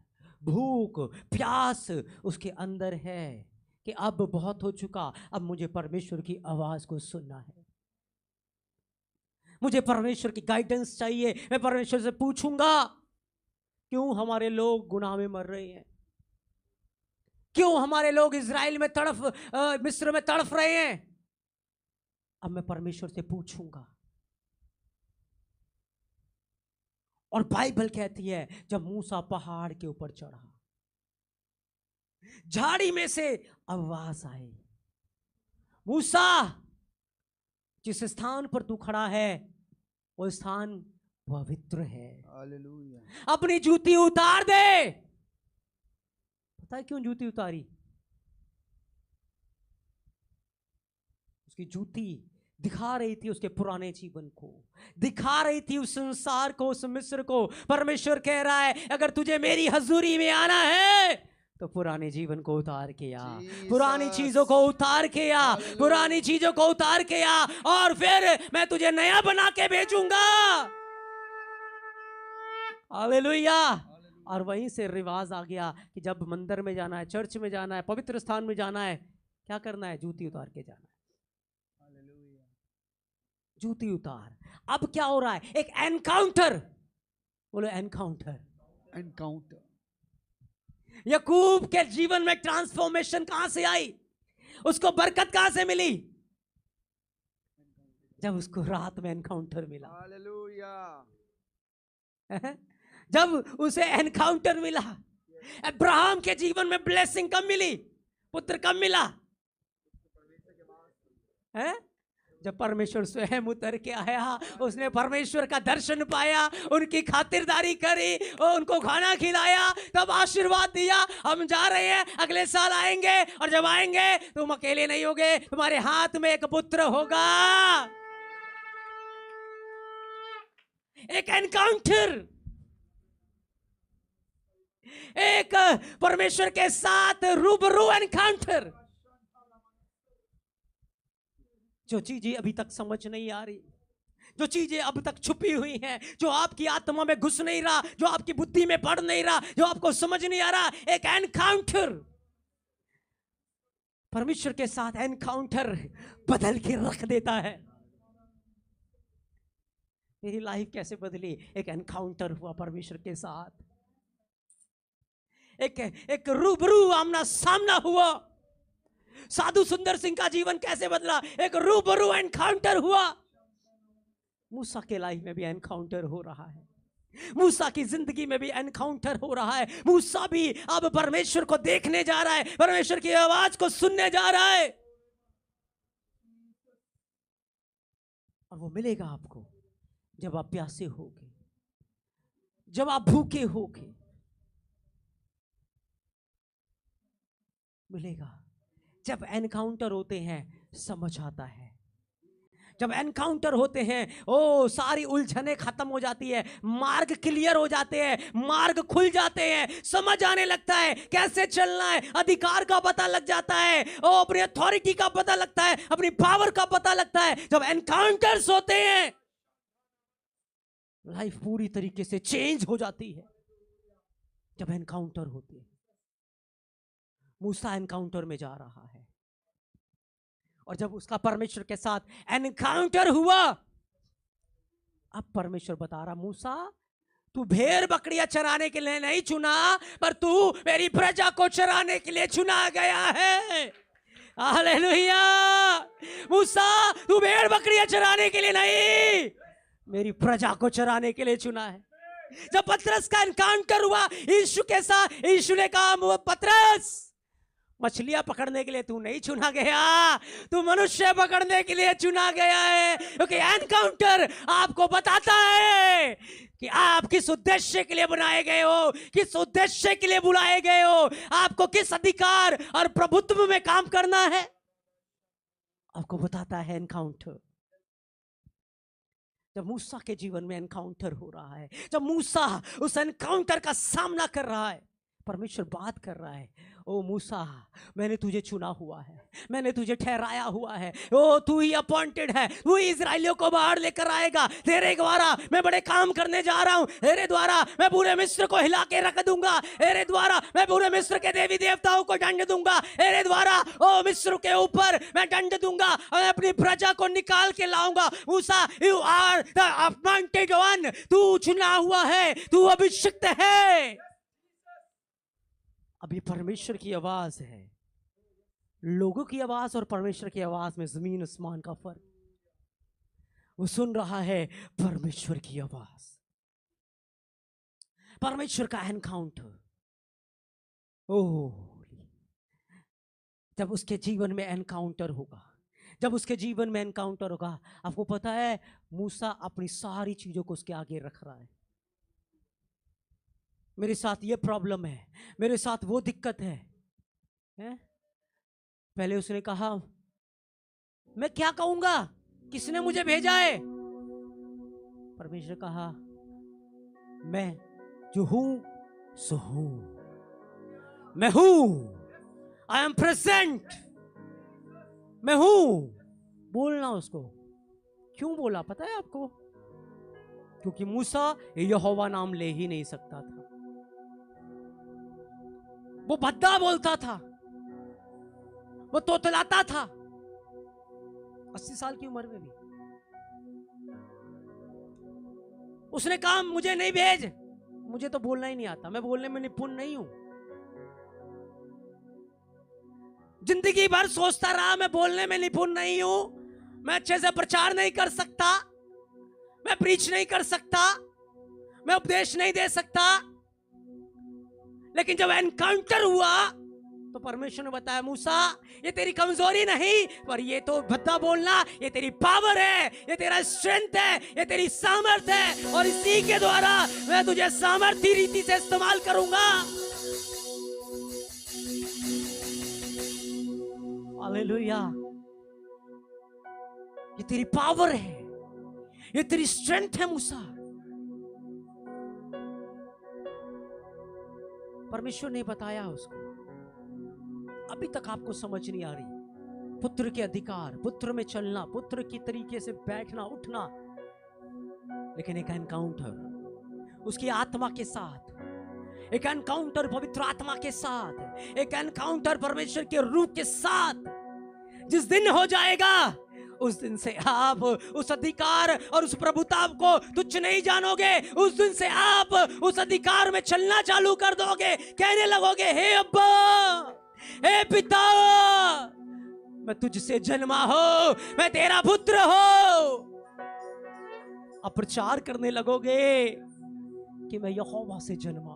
भूख, प्यास उसके अंदर है कि अब बहुत हो चुका, अब मुझे परमेश्वर की आवाज को सुनना है, मुझे परमेश्वर की गाइडेंस चाहिए। मैं परमेश्वर से पूछूंगा, क्यों हमारे लोग गुनाह में मर रहे हैं, क्यों हमारे लोग इजराइल में मिस्र में तड़फ रहे हैं। अब मैं परमेश्वर से पूछूंगा। और बाइबल कहती है जब मूसा पहाड़ के ऊपर चढ़ा, झाड़ी में से आवाज आई, मूसा, जिस स्थान पर तू खड़ा है वो स्थान पवित्र है। हालेलुया। अपनी जूती उतार दे। पता है क्यों जूती उतारी? उसकी जूती दिखा रही थी उसके पुराने जीवन को, दिखा रही थी उस संसार को, उस मिस्र को। परमेश्वर कह रहा है अगर तुझे मेरी हजूरी में आना है तो पुराने जीवन को उतार के आ, पुरानी चीजों को उतार के आ, पुरानी चीजों को उतार के आ, और फिर मैं तुझे नया बना के भेजूंगा। हालेलुया। और वहीं से रिवाज आ गया कि जब मंदिर में जाना है, चर्च में जाना है, पवित्र स्थान में जाना है, क्या करना है? जूती उतार के जाना है। जूती उतार। अब क्या हो रहा है? एक एनकाउंटर, बोलो एनकाउंटर। एनकाउंटर। याकूब के जीवन में ट्रांसफॉर्मेशन कहां से आई? उसको बरकत कहां से मिली? जब उसको रात में एनकाउंटर मिला। हालेलुया। जब उसे एनकाउंटर मिला। अब्राहम के जीवन में ब्लेसिंग कब मिली? पुत्र कब मिला? है? जब परमेश्वर स्वयं उतर के आया, उसने परमेश्वर का दर्शन पाया, उनकी खातिरदारी करी, और उनको खाना खिलाया, तब आशीर्वाद दिया, हम जा रहे हैं, अगले साल आएंगे, और जब आएंगे तुम अकेले नहीं होगे, तुम्हारे हाथ में एक पुत्र होगा। एक एनकाउंटर, एक परमेश्वर के साथ रूबरू एनकाउंटर। जो चीजें अभी तक समझ नहीं आ रही, जो चीजें अब तक छुपी हुई हैं, जो आपकी आत्मा में घुस नहीं रहा, जो आपकी बुद्धि में पड़ नहीं रहा, जो आपको समझ नहीं आ रहा, एक एनकाउंटर, परमेश्वर के साथ एनकाउंटर बदल के रख देता है। मेरी लाइफ कैसे बदली? एक एनकाउंटर हुआ परमेश्वर के साथ, एक रूबरू आमना सामना हुआ। साधु सुंदर सिंह का जीवन कैसे बदला? एक रूबरू एनकाउंटर हुआ। मूसा के लाइफ में भी एनकाउंटर हो रहा है, मूसा की जिंदगी में भी एनकाउंटर हो रहा है। मूसा भी अब परमेश्वर को देखने जा रहा है, परमेश्वर की आवाज को सुनने जा रहा है, और वो मिलेगा आपको जब आप प्यासे होगे, जब आप भूखे होगे। मिलेगा। जब एनकाउंटर होते हैं समझ आता है, जब एनकाउंटर होते हैं ओ सारी उलझने खत्म हो जाती है, मार्ग क्लियर हो जाते हैं, मार्ग खुल जाते हैं, समझ आने लगता है कैसे चलना है, अधिकार का पता लग जाता है, ओ अपनी अथॉरिटी का पता लगता है, अपनी पावर का पता लगता है। जब एनकाउंटर्स होते हैं लाइफ पूरी तरीके से चेंज हो जाती है। जब एनकाउंटर होते हैं, मूसा एनकाउंटर में जा रहा है और जब उसका परमेश्वर के साथ एनकाउंटर हुआ, अब परमेश्वर बता रहा मूसा तू भेड़ बकरियां चराने के लिए नहीं चुना, पर तू मेरी प्रजा को चराने के लिए चुना गया है। हालेलुया। मूसा तू भेड़ बकरियां चराने के लिए नहीं, मेरी प्रजा को चराने के लिए चुना है। जब पतरस का एनकाउंटर हुआ यीशु के साथ, यीशु ने कहा पतरस मछलियां पकड़ने के लिए तू नहीं चुना गया, तू मनुष्य पकड़ने के लिए चुना गया है। क्योंकि एनकाउंटर आपको बताता है कि आप किस उद्देश्य के लिए बनाए गए हो, किस उद्देश्य के लिए बुलाए गए हो, आपको किस अधिकार और प्रभुत्व में काम करना है, आपको बताता है एनकाउंटर। जब मूसा के जीवन में एनकाउंटर हो रहा है, जब मूसा उस एनकाउंटर का सामना कर रहा है, परमेश्वर बात कर रहा है, ओ मूसा मैंने तुझे चुना हुआ है, मैंने तुझे ठहराया हुआ है, ओ तू ही अपॉइंटेड है, तू ही इजराइलियों को बाहर लेकर आएगा, तेरे द्वारा मैं बड़े काम करने जा रहा हूं, तेरे द्वारा मैं पूरे मिस्र को हिला के रख दूंगा, तेरे द्वारा मैं पूरे मिस्र के देवी देवताओं को दंड दूंगा, तेरे द्वारा ओ मिस्र के ऊपर मैं दंड दूंगा और अपनी प्रजा को निकाल के लाऊंगा। मूसा you are the appointed one, तू चुना हुआ है, तू अभिषिक्त है। अब ये परमेश्वर की आवाज है, लोगों की आवाज और परमेश्वर की आवाज में जमीन आसमान का फर्क। वो सुन रहा है परमेश्वर की आवाज, परमेश्वर का एनकाउंटर। ओह जब उसके जीवन में एनकाउंटर होगा, जब उसके जीवन में एनकाउंटर होगा, आपको पता है मूसा अपनी सारी चीजों को उसके आगे रख रहा है। मेरे साथ ये प्रॉब्लम है, मेरे साथ वो दिक्कत है, पहले उसने कहा मैं क्या कहूंगा, किसने मुझे भेजा है? परमेश्वर कहा मैं जो हूं सो हूं, मैं हूं, आई एम प्रेजेंट, मैं हूं। बोलना उसको। क्यों बोला पता है आपको? क्योंकि मूसा यहोवा नाम ले ही नहीं सकता था, वो भद्दा बोलता था, वो तोतलाता था 80 साल की उम्र में भी। उसने कहा मुझे नहीं भेज, मुझे तो बोलना ही नहीं आता, मैं बोलने में निपुण नहीं हूं। जिंदगी भर सोचता रहा मैं बोलने में निपुण नहीं हूं, मैं अच्छे से प्रचार नहीं कर सकता, मैं प्रीच नहीं कर सकता, मैं उपदेश नहीं दे सकता। लेकिन जब एनकाउंटर हुआ तो परमेश्वर ने बताया मूसा ये तेरी कमजोरी नहीं, पर ये तो भद्दा बोलना ये तेरी पावर है, ये तेरा स्ट्रेंथ है, ये तेरी सामर्थ है, और इसी के द्वारा मैं तुझे सामर्थी रीति से इस्तेमाल करूंगा। हालेलुया। ये तेरी पावर है, ये तेरी स्ट्रेंथ है मूसा। परमेश्वर ने बताया उसको। अभी तक आपको समझ नहीं आ रही पुत्र के अधिकार, पुत्र में चलना, पुत्र की तरीके से बैठना उठना, लेकिन एक एनकाउंटर उसकी आत्मा के साथ, एक एनकाउंटर पवित्र आत्मा के साथ, एक एनकाउंटर परमेश्वर के रूप के साथ जिस दिन हो जाएगा, उस दिन से आप उस अधिकार और उस प्रभुता को तुच्छ नहीं जानोगे। उस दिन से आप उस अधिकार में चलना चालू कर दोगे, कहने लगोगे हे अब्बा, हे पिता, मैं तुझसे जन्मा हो, मैं तेरा पुत्र हो। आप प्रचार करने लगोगे कि मैं यहोवा से जन्मा।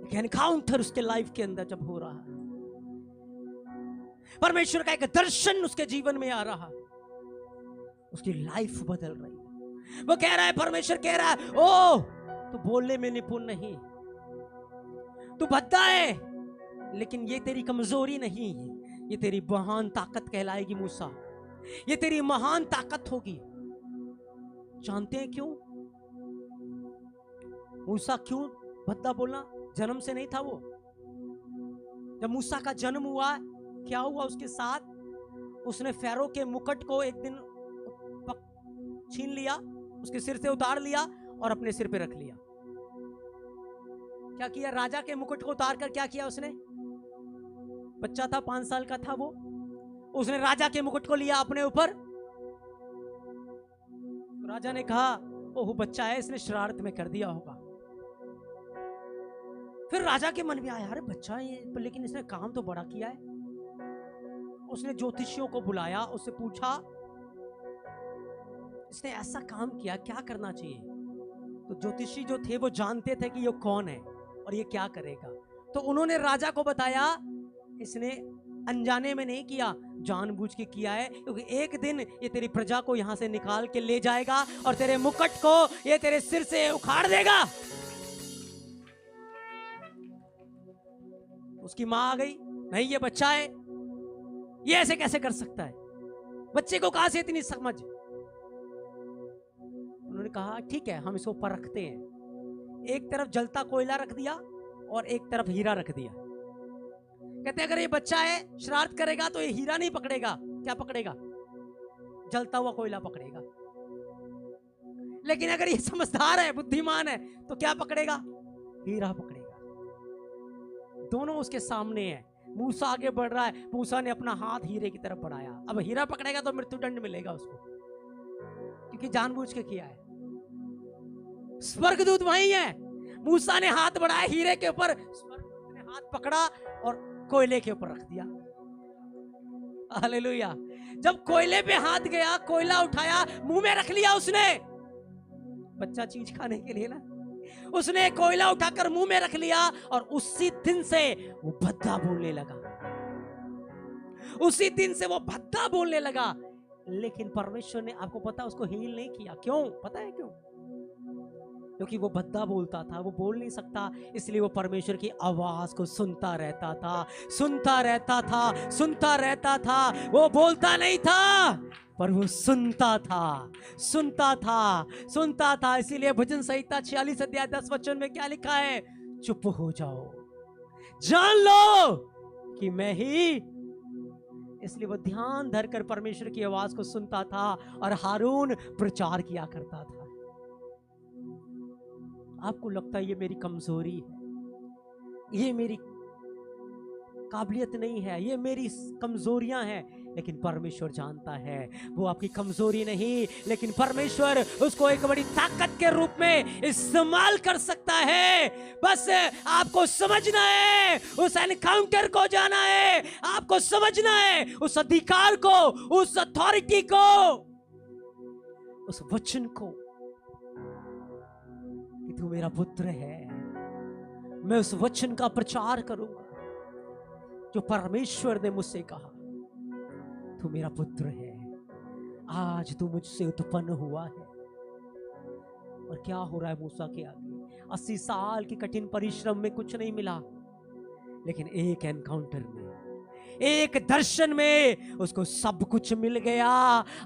एक एनकाउंटर उसके लाइफ के अंदर जब हो रहा है, परमेश्वर का एक दर्शन उसके जीवन में आ रहा है, उसकी लाइफ बदल रही है। वो कह रहा है, परमेश्वर कह रहा है ओ तो बोलने में निपुण नहीं, तू भद्दा है, लेकिन ये तेरी कमजोरी नहीं, ये तेरी महान ताकत कहलाएगी मूसा, ये तेरी महान ताकत होगी। जानते हैं क्यों मूसा क्यों भद्दा बोला? जन्म से नहीं था वो। जब मूसा का जन्म हुआ, क्या हुआ उसके साथ? उसने फैरो के मुकुट को एक दिन छीन लिया, उसके सिर से उतार लिया और अपने सिर पे रख लिया। क्या किया? राजा के मुकुट को उतार कर क्या किया उसने? बच्चा था, 5 साल का था वो, उसने राजा के मुकुट को लिया अपने ऊपर। राजा ने कहा ओह बच्चा है, इसने शरारत में कर दिया होगा। फिर राजा के मन में आया अरे बच्चा है ये, लेकिन इसने काम तो बड़ा किया है। उसने ज्योतिषियों को बुलाया, उससे पूछा इसने ऐसा काम किया, क्या करना चाहिए? तो ज्योतिषी जो थे वो जानते थे कि ये कौन है और ये क्या करेगा। तो उन्होंने राजा को बताया इसने अनजाने में नहीं किया, जानबूझ के किया है, क्योंकि एक दिन ये तेरी प्रजा को यहां से निकाल के ले जाएगा और तेरे मुकुट को ये तेरे सिर से उखाड़ देगा। उसकी मां आ गई, नहीं ये बच्चा है, ये ऐसे कैसे कर सकता है, बच्चे को कहां से इतनी समझ। उन्होंने कहा ठीक है हम इसको परखते हैं। एक तरफ जलता कोयला रख दिया और एक तरफ हीरा रख दिया। कहते अगर ये बच्चा है शरारत करेगा तो ये हीरा नहीं पकड़ेगा, क्या पकड़ेगा? जलता हुआ कोयला पकड़ेगा। लेकिन अगर ये समझदार है, बुद्धिमान है, तो क्या पकड़ेगा? हीरा पकड़ेगा। दोनों उसके सामने है। मूसा आगे बढ़ रहा है, मूसा ने अपना हाथ हीरे की तरफ बढ़ाया। अब हीरा पकड़ेगा तो मृत्युदंड मिलेगा उसको, क्योंकि जानबूझ के किया है। स्वर्गदूत वही है, मूसा ने हाथ बढ़ाया हीरे के ऊपर, स्वर्गदूत ने हाथ पकड़ा और कोयले के ऊपर रख दिया। हालेलुया। जब कोयले पे हाथ गया, कोयला उठाया, मुंह में रख लिया उसने। बच्चा चीज खाने के लिए ना, उसने कोयला उठाकर मुंह में रख लिया और उसी दिन से वो भद्दा बोलने लगा। उसी दिन से वो भद्दा बोलने लगा। लेकिन परमेश्वर ने, आपको पता, उसको हील नहीं किया। क्यों? पता है क्यों? क्योंकि वो भद्दा बोलता था, वो बोल नहीं सकता, इसलिए वो परमेश्वर की आवाज को सुनता रहता था, सुनता रहता था, सुनता रहता था। वो बोलता नहीं था पर वो सुनता था, सुनता था, सुनता था। इसीलिए भजन संहिता 46 अध्याय 10 वचन में क्या लिखा है? चुप हो जाओ, जान लो कि मैं ही। इसलिए वो ध्यान धरकर परमेश्वर की आवाज को सुनता था और हारून प्रचार किया करता था। आपको लगता है ये मेरी कमजोरी है, ये मेरी काबिलियत नहीं है, ये मेरी कमजोरियां हैं, लेकिन परमेश्वर जानता है वो आपकी कमजोरी नहीं, लेकिन परमेश्वर उसको एक बड़ी ताकत के रूप में इस्तेमाल कर सकता है। बस आपको समझना है, उस एनकाउंटर को जाना है, आपको समझना है उस अधिकार को, उस अथॉरिटी को, उस वचन को कि तू मेरा पुत्र है। मैं उस वचन का प्रचार करूंगा जो परमेश्वर ने मुझसे कहा, तू मेरा पुत्र है, आज तू मुझसे उत्पन्न हुआ है। और क्या हो रहा है मूसा के आगे? 80 साल की कठिन परिश्रम में कुछ नहीं मिला, लेकिन एक एनकाउंटर में, एक दर्शन में उसको सब कुछ मिल गया।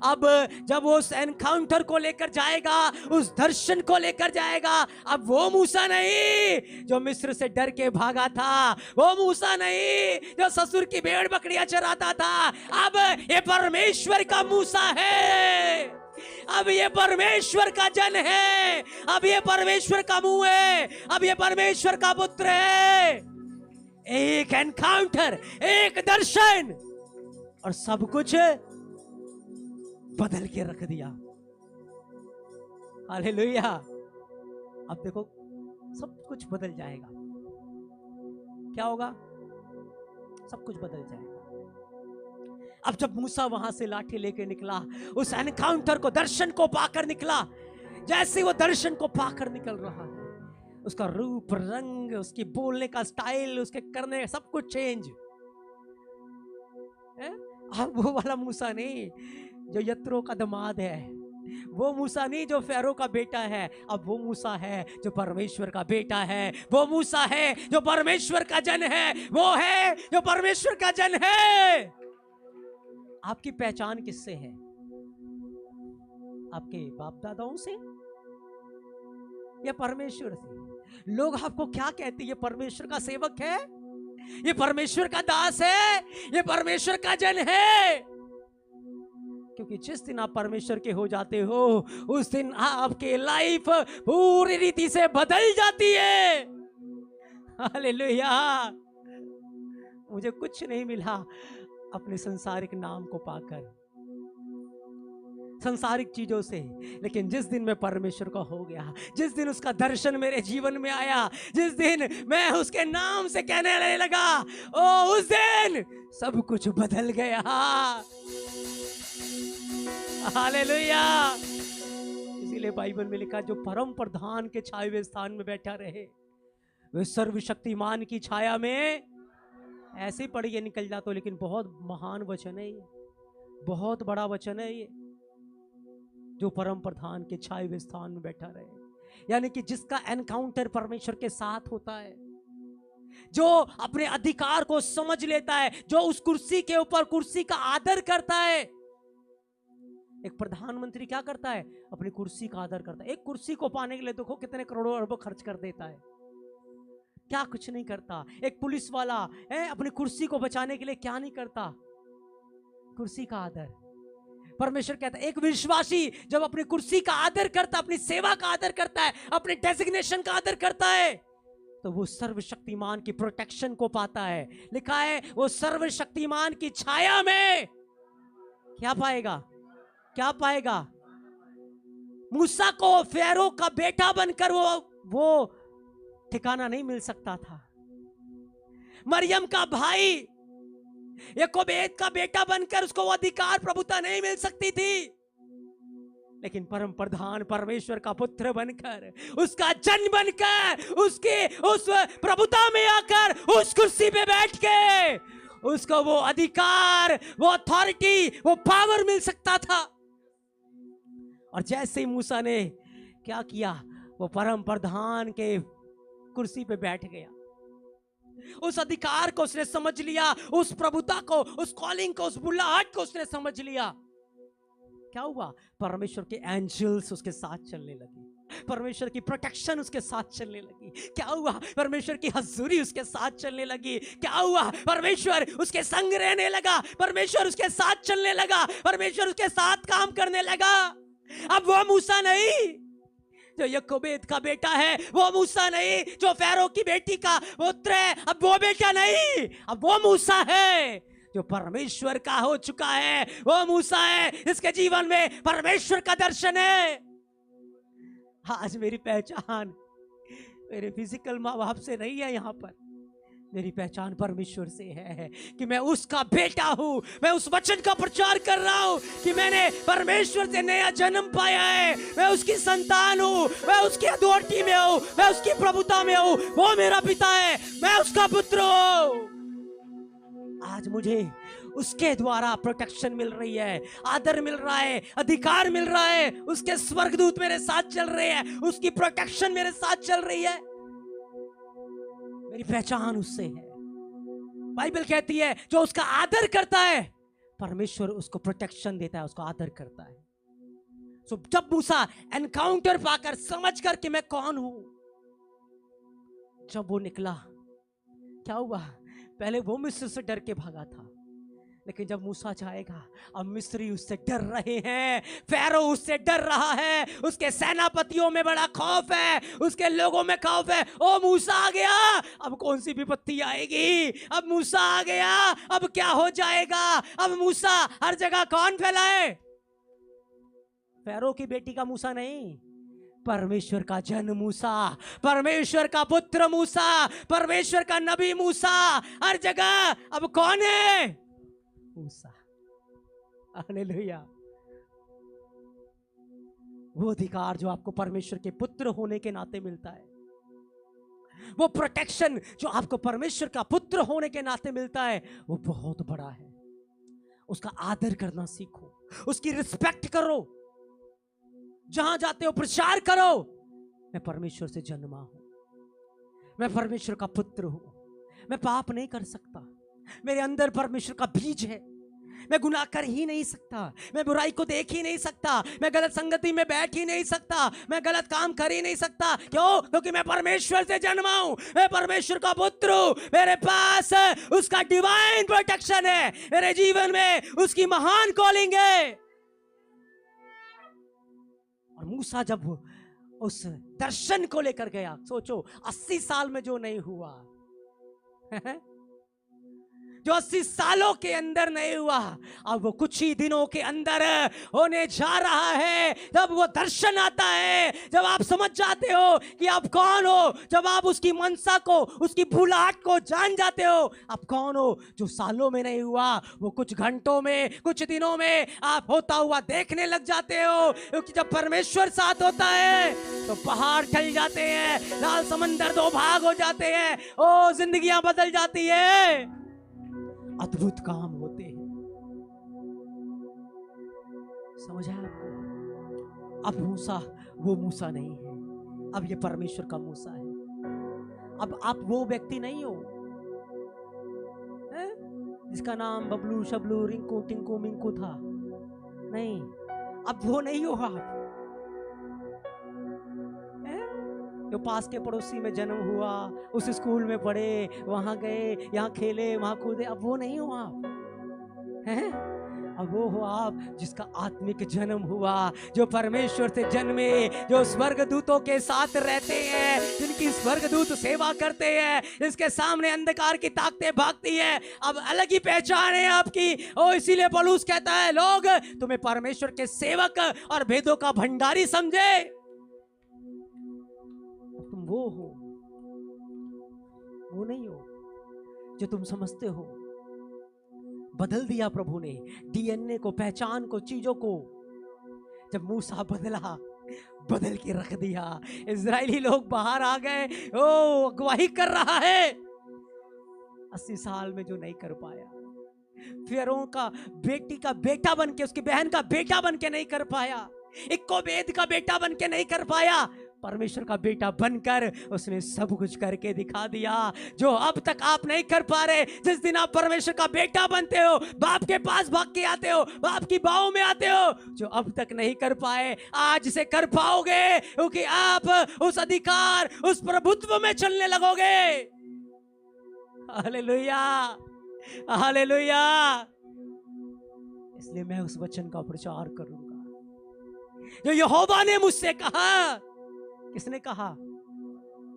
अब जब वो उस एनकाउंटर को लेकर जाएगा, उस दर्शन को लेकर जाएगा, अब वो मूसा नहीं जो मिस्र से डर के भागा था, वो मूसा नहीं जो ससुर की भेड़ बकरियां चराता था। अब ये परमेश्वर का मूसा है, अब ये परमेश्वर का जन है, अब ये परमेश्वर का मुंह है, अब ये परमेश्वर का पुत्र है। एक एनकाउंटर, एक दर्शन, और सब कुछ बदल के रख दिया। हालेलुया। अब देखो सब कुछ बदल जाएगा। क्या होगा? सब कुछ बदल जाएगा। अब जब मूसा वहां से लाठी लेके निकला, उस एनकाउंटर को, दर्शन को पाकर निकला, जैसे वो दर्शन को पाकर निकल रहा है, उसका रूप, रंग, उसकी बोलने का स्टाइल, उसके करने, सब कुछ चेंज। अब वो वाला मूसा नहीं जो यत्रो का दामाद है, वो मूसा नहीं जो फ़ारो का बेटा है, अब वो मूसा है जो परमेश्वर का बेटा है। वो मूसा है जो परमेश्वर का जन है। वो है जो परमेश्वर का जन है। आपकी पहचान किससे है? आपके बाप दादाओं से या परमेश्वर से? लोग आपको क्या कहते हैं? ये परमेश्वर का सेवक है, ये परमेश्वर का दास है, ये परमेश्वर का जन है। क्योंकि जिस दिन आप परमेश्वर के हो जाते हो, उस दिन आपकी लाइफ पूरी रीति से बदल जाती है। हालेलुया। मुझे कुछ नहीं मिला अपने संसारिक नाम को पाकर, संसारिक चीजों से, लेकिन जिस दिन मैं परमेश्वर का हो गया, जिस दिन उसका दर्शन मेरे जीवन में आया, जिस दिन मैं उसके नाम से कहने लगा, ओ उस दिन सब कुछ बदल गया। हालेलुया। इसीलिए बाइबल में लिखा, जो परम प्रधान के छाए हुए स्थान में बैठा रहे, वे सर्वशक्तिमान की छाया में। ऐसे ही पढ़िए निकल जाता, लेकिन बहुत महान वचन है ये, बहुत बड़ा वचन है ये। जो परम प्रधान के छाए हुए स्थान में बैठा रहे, यानी कि जिसका एनकाउंटर परमेश्वर के साथ होता है, जो अपने अधिकार को समझ लेता है, जो उस कुर्सी के ऊपर कुर्सी का आदर करता है। एक प्रधानमंत्री क्या करता है? अपनी कुर्सी का आदर करता है। एक कुर्सी को पाने के लिए देखो कितने करोड़ों अरबों खर्च कर देता है, क्या कुछ नहीं करता। एक पुलिस वाला है, अपनी कुर्सी को बचाने के लिए क्या नहीं करता? कुर्सी का आदर। परमेश्वर कहता है, एक विश्वासी जब अपनी कुर्सी का आदर करता, अपनी सेवा का आदर करता है, अपने डेजिग्नेशन का आदर करता है, तो वो सर्वशक्तिमान की प्रोटेक्शन को पाता है। लिखा है, वो सर्वशक्तिमान की छाया में क्या पाएगा? क्या पाएगा? मूसा को फ़ारो का बेटा बनकर वो ठिकाना नहीं मिल सकता था। मरियम का भाई याकूबेद का बेटा बनकर उसको वो अधिकार, प्रभुता नहीं मिल सकती थी। लेकिन परम प्रधान परमेश्वर का पुत्र बनकर, उसका जन बनकर, उसके उस प्रभुता में आकर, उस कुर्सी पे बैठ के उसको वो अधिकार, वो अथॉरिटी, वो पावर मिल सकता था। और जैसे ही मूसा ने क्या किया, वो परम प्रधान के कुर्सी पे बैठ गया। उस अधिकार को उसने समझ लिया, उस प्रभुता को, उस कॉलिंग को, उस बुलाहट को उसने समझ लिया। क्या हुआ? परमेश्वर के एंजल्स उसके साथ चलने लगे, परमेश्वर की प्रोटेक्शन उसके साथ चलने लगी। क्या हुआ? परमेश्वर की हजूरी उसके साथ चलने लगी। क्या हुआ? परमेश्वर उसके संग रहने लगा, परमेश्वर उसके साथ चलने लगा, परमेश्वर उसके साथ काम करने लगा। अब वो मूसा नहीं जो याकूबेद का बेटा है, वो मूसा नहीं जो फ़ारो की बेटी का पुत्र है, अब वो बेटा नहीं, अब वो मूसा है जो परमेश्वर का हो चुका है। वो मूसा है इसके जीवन में परमेश्वर का दर्शन है। आज मेरी पहचान मेरे फिजिकल माँ बाप से नहीं है, यहाँ पर मेरी पहचान परमेश्वर से है कि मैं उसका बेटा हूं। मैं उस वचन का प्रचार कर रहा हूं कि मैंने परमेश्वर से नया जन्म पाया है, मैं उसकी संतान हूं, मैं उसकी अथॉरिटी में हूं, मैं उसकी प्रभुता में हूं। वो मेरा पिता है, मैं उसका पुत्र हूं। आज मुझे उसके द्वारा प्रोटेक्शन मिल रही है, आदर मिल रहा है, अधिकार मिल रहा है। उसके स्वर्गदूत मेरे साथ चल रहे हैं, उसकी प्रोटेक्शन मेरे साथ चल रही है। मेरी पहचान उससे है। बाइबल कहती है, जो उसका आदर करता है, परमेश्वर उसको प्रोटेक्शन देता है, उसको आदर करता है। सो जब मूसा एनकाउंटर पाकर, समझ कर कि मैं कौन हूं, जब वो निकला, क्या हुआ? पहले वो मिस्र से डर के भागा था, लेकिन जब मूसा जाएगा, अब मिस्री उससे डर रहे हैं, फ़ारो उससे डर रहा है, उसके सेनापतियों में बड़ा खौफ है, उसके लोगों में खौफ है। ओ मूसा आ गया, अब कौन सी विपत्ति आएगी? अब मूसा आ गया, अब क्या हो जाएगा? अब मूसा हर जगह कौन फैलाए? फ़ारो की बेटी का मूसा नहीं, परमेश्वर का जन मूसा, परमेश्वर का पुत्र मूसा, परमेश्वर का नबी मूसा हर जगह। अब कौन है? मूसा। हालेलुया। वो अधिकार जो आपको परमेश्वर के पुत्र होने के नाते मिलता है, वो प्रोटेक्शन जो आपको परमेश्वर का पुत्र होने के नाते मिलता है, वो बहुत बड़ा है। उसका आदर करना सीखो, उसकी रिस्पेक्ट करो। जहां जाते हो प्रचार करो, मैं परमेश्वर से जन्मा हूं, मैं परमेश्वर का पुत्र हूं, मैं पाप नहीं कर सकता, मेरे अंदर परमेश्वर का बीज है, मैं गुनाह कर ही नहीं सकता, मैं बुराई को देख ही नहीं सकता, मैं गलत संगति में बैठ ही नहीं सकता, मैं गलत काम कर ही नहीं सकता। क्यों? क्योंकि मैं परमेश्वर से जन्मा हूं, मैं परमेश्वर का पुत्र हूं, मेरे पास उसका डिवाइन प्रोटेक्शन है, मेरे जीवन में उसकी महान कॉलिंग है। और मूसा जब उस दर्शन को लेकर गया, सोचो 80 साल में जो नहीं हुआ जो 80 सालों के अंदर नहीं हुआ, अब वो कुछ ही दिनों के अंदर होने जा रहा है। जब वो दर्शन आता है, जब आप समझ जाते हो कि आप कौन हो, जब आप उसकी मनसा को, उसकी बुलाहट को जान जाते हो, आप कौन हो। जो सालों में नहीं हुआ वो कुछ घंटों में, कुछ दिनों में आप होता हुआ देखने लग जाते हो। क्योंकि जब परमेश्वर साथ होता है तो पहाड़ टल जाते हैं, लाल समंदर दो भाग हो जाते हैं, ओ जिंदगियां बदल जाती है, अद्भुत काम होते हैं। समझ आया आपको? अब मूसा वो मूसा नहीं है, अब ये परमेश्वर का मूसा है। अब आप वो व्यक्ति नहीं हो जिसका नाम बबलू शबलू रिंकू टिंकू मिंकू था, नहीं, अब वो नहीं हो आप। जो पास के पड़ोसी में जन्म हुआ, उस स्कूल में पढ़े, वहां गए, यहाँ खेले, वहां कूदे, अब वो नहीं हो आप हैं। अब वो हो आप जिसका आत्मिक जन्म हुआ, जो परमेश्वर से जन्मे, जो स्वर्गदूतों के साथ रहते हैं, जिनकी स्वर्गदूत सेवा करते हैं, जिसके सामने अंधकार की ताकतें भागती है। अब अलग ही पहचान है आपकी। ओ इसीलिए पौलुस कहता है, लोग तुम्हें परमेश्वर के सेवक और भेदों का भंडारी समझे। वो हो, वो नहीं हो जो तुम समझते हो। बदल दिया प्रभु ने डीएनए को, पहचान को, चीजों को। जब मूसा बदला, बदल के रख दिया। इजरायली लोग बाहर आ गए, ओ अगुवाही कर रहा है 80 साल में जो नहीं कर पाया, फिरौन का बेटी का बेटा बन के, उसकी बहन का बेटा बन के नहीं कर पाया, इक्कोबेद का बेटा बन के नहीं कर पाया, परमेश्वर का बेटा बनकर उसने सब कुछ करके दिखा दिया जो अब तक आप नहीं कर पा रहे। जिस दिन आप परमेश्वर का बेटा बनते हो, बाप के पास भाग के आते हो, बाप की बाहों में आते हो, जो अब तक नहीं कर पाए आज से कर पाओगे, क्योंकि आप उस अधिकार, उस प्रभुत्व में चलने लगोगे। Hallelujah, hallelujah. इसलिए मैं उस वचन का प्रचार करूंगा जो यहोवा ने मुझसे कहा। किसने कहा?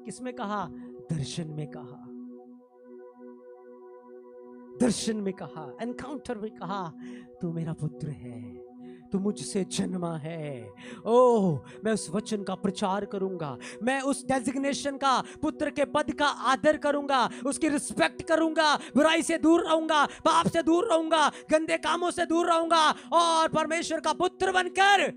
किसमें कहा? दर्शन में कहा, दर्शन में कहा, एनकाउंटर में कहा, तू मेरा पुत्र है, तू मुझसे जन्मा है। ओह, मैं उस वचन का प्रचार करूंगा, मैं उस डेजिग्नेशन का, पुत्र के पद का आदर करूंगा, उसकी रिस्पेक्ट करूंगा, बुराई से दूर रहूंगा, पाप से दूर रहूंगा, गंदे कामों से दूर रहूंगा, और परमेश्वर का पुत्र बनकर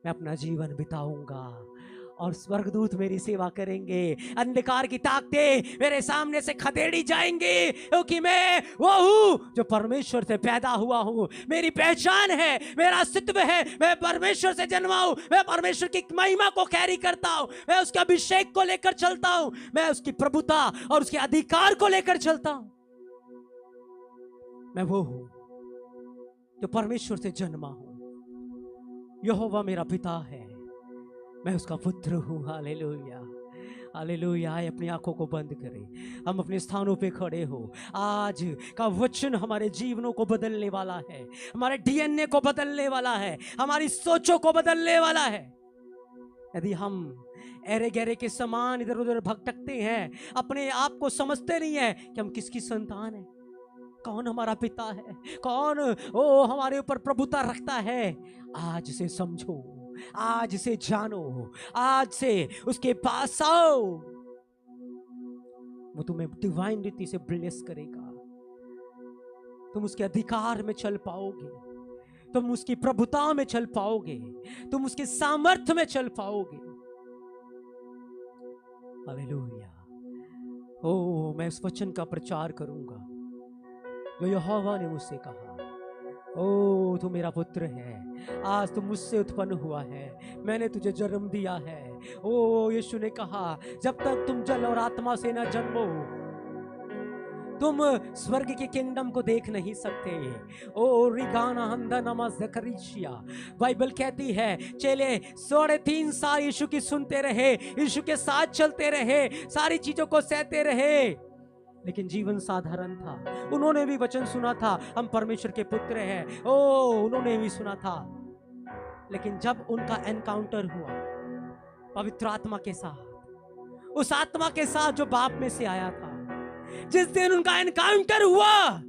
मैं अपना जीवन बिताऊंगा। और स्वर्गदूत मेरी सेवा करेंगे, अंधकार की ताकतें मेरे सामने से खदेड़ी जाएंगी, क्योंकि मैं वो हूं जो परमेश्वर से पैदा हुआ हूं। मेरी पहचान है, मेरा अस्तित्व है, मैं परमेश्वर से जन्मा हूं, मैं परमेश्वर की महिमा को कैरी करता हूं, मैं उसके अभिषेक को लेकर चलता हूं, मैं उसकी प्रभुता और उसके अधिकार को लेकर चलता हूं। मैं वो हूं जो परमेश्वर से जन्मा हूं। यहोवा मेरा पिता है, मैं उसका पुत्र हूँ। Hallelujah, hallelujah. अपनी आंखों को बंद करें, हम अपने स्थानों पे खड़े हो। आज का वचन हमारे जीवनों को बदलने वाला है, हमारे डीएनए को बदलने वाला है, हमारी सोचों को बदलने वाला है। यदि हम एरे गहरे के समान इधर उधर भटकते हैं, अपने आप को समझते नहीं है कि हम किसकी संतान है, कौन हमारा पिता है, कौन ओ हमारे ऊपर प्रभुता रखता है, आज से समझो, आज से जानो, आज से उसके पास आओ। वो तुम्हें डिवाइन रीति से ब्लेस करेगा, तुम उसके अधिकार में चल पाओगे, तुम उसकी प्रभुता में चल पाओगे, तुम उसके सामर्थ्य में चल पाओगे। हालेलुया। ओ, मैं इस वचन का प्रचार करूंगा जो यहोवा ने मुझसे कहा। ओ तू मेरा पुत्र है, आज तू मुझसे उत्पन्न हुआ है, मैंने तुझे जन्म दिया है। ओ यीशु ने कहा जब तक तुम जल और आत्मा से न जन्मो तुम स्वर्ग के किंगडम को देख नहीं सकते। ओ रिगाना हंदा नमाज जकरिशिया, बाइबल कहती है चेले 3.5 साल यीशु की सुनते रहे, यीशु के साथ चलते रहे, सारी चीजों को सहते रहे, लेकिन जीवन साधारण था। उन्होंने भी वचन सुना था हम परमेश्वर के पुत्र हैं, ओ उन्होंने भी सुना था, लेकिन जब उनका एनकाउंटर हुआ पवित्र आत्मा के साथ, उस आत्मा के साथ जो बाप में से आया था, जिस दिन उनका एनकाउंटर हुआ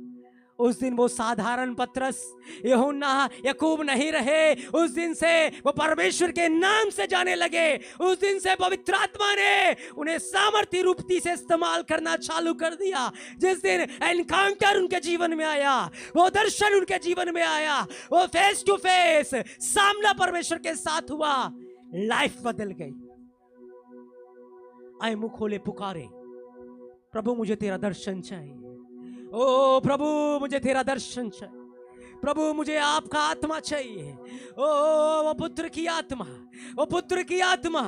उस दिन वो साधारण पतरस यूहन्ना याकूब नहीं रहे। उस दिन से वो परमेश्वर के नाम से जाने लगे। उस दिन से पवित्र आत्मा ने उन्हें सामर्थ्य रूपती से इस्तेमाल करना चालू कर दिया। जिस दिन एनकाउंटर उनके जीवन में आया, वो दर्शन उनके जीवन में आया, वो फेस टू फेस सामना परमेश्वर के साथ हुआ, लाइफ बदल गई। आए मुंह खोले पुकारे, प्रभु मुझे तेरा दर्शन चाहिए। ओ प्रभु मुझे तेरा दर्शन चाहिए, प्रभु मुझे आपका आत्मा चाहिए। ओ वो पुत्र की आत्मा, वो पुत्र की आत्मा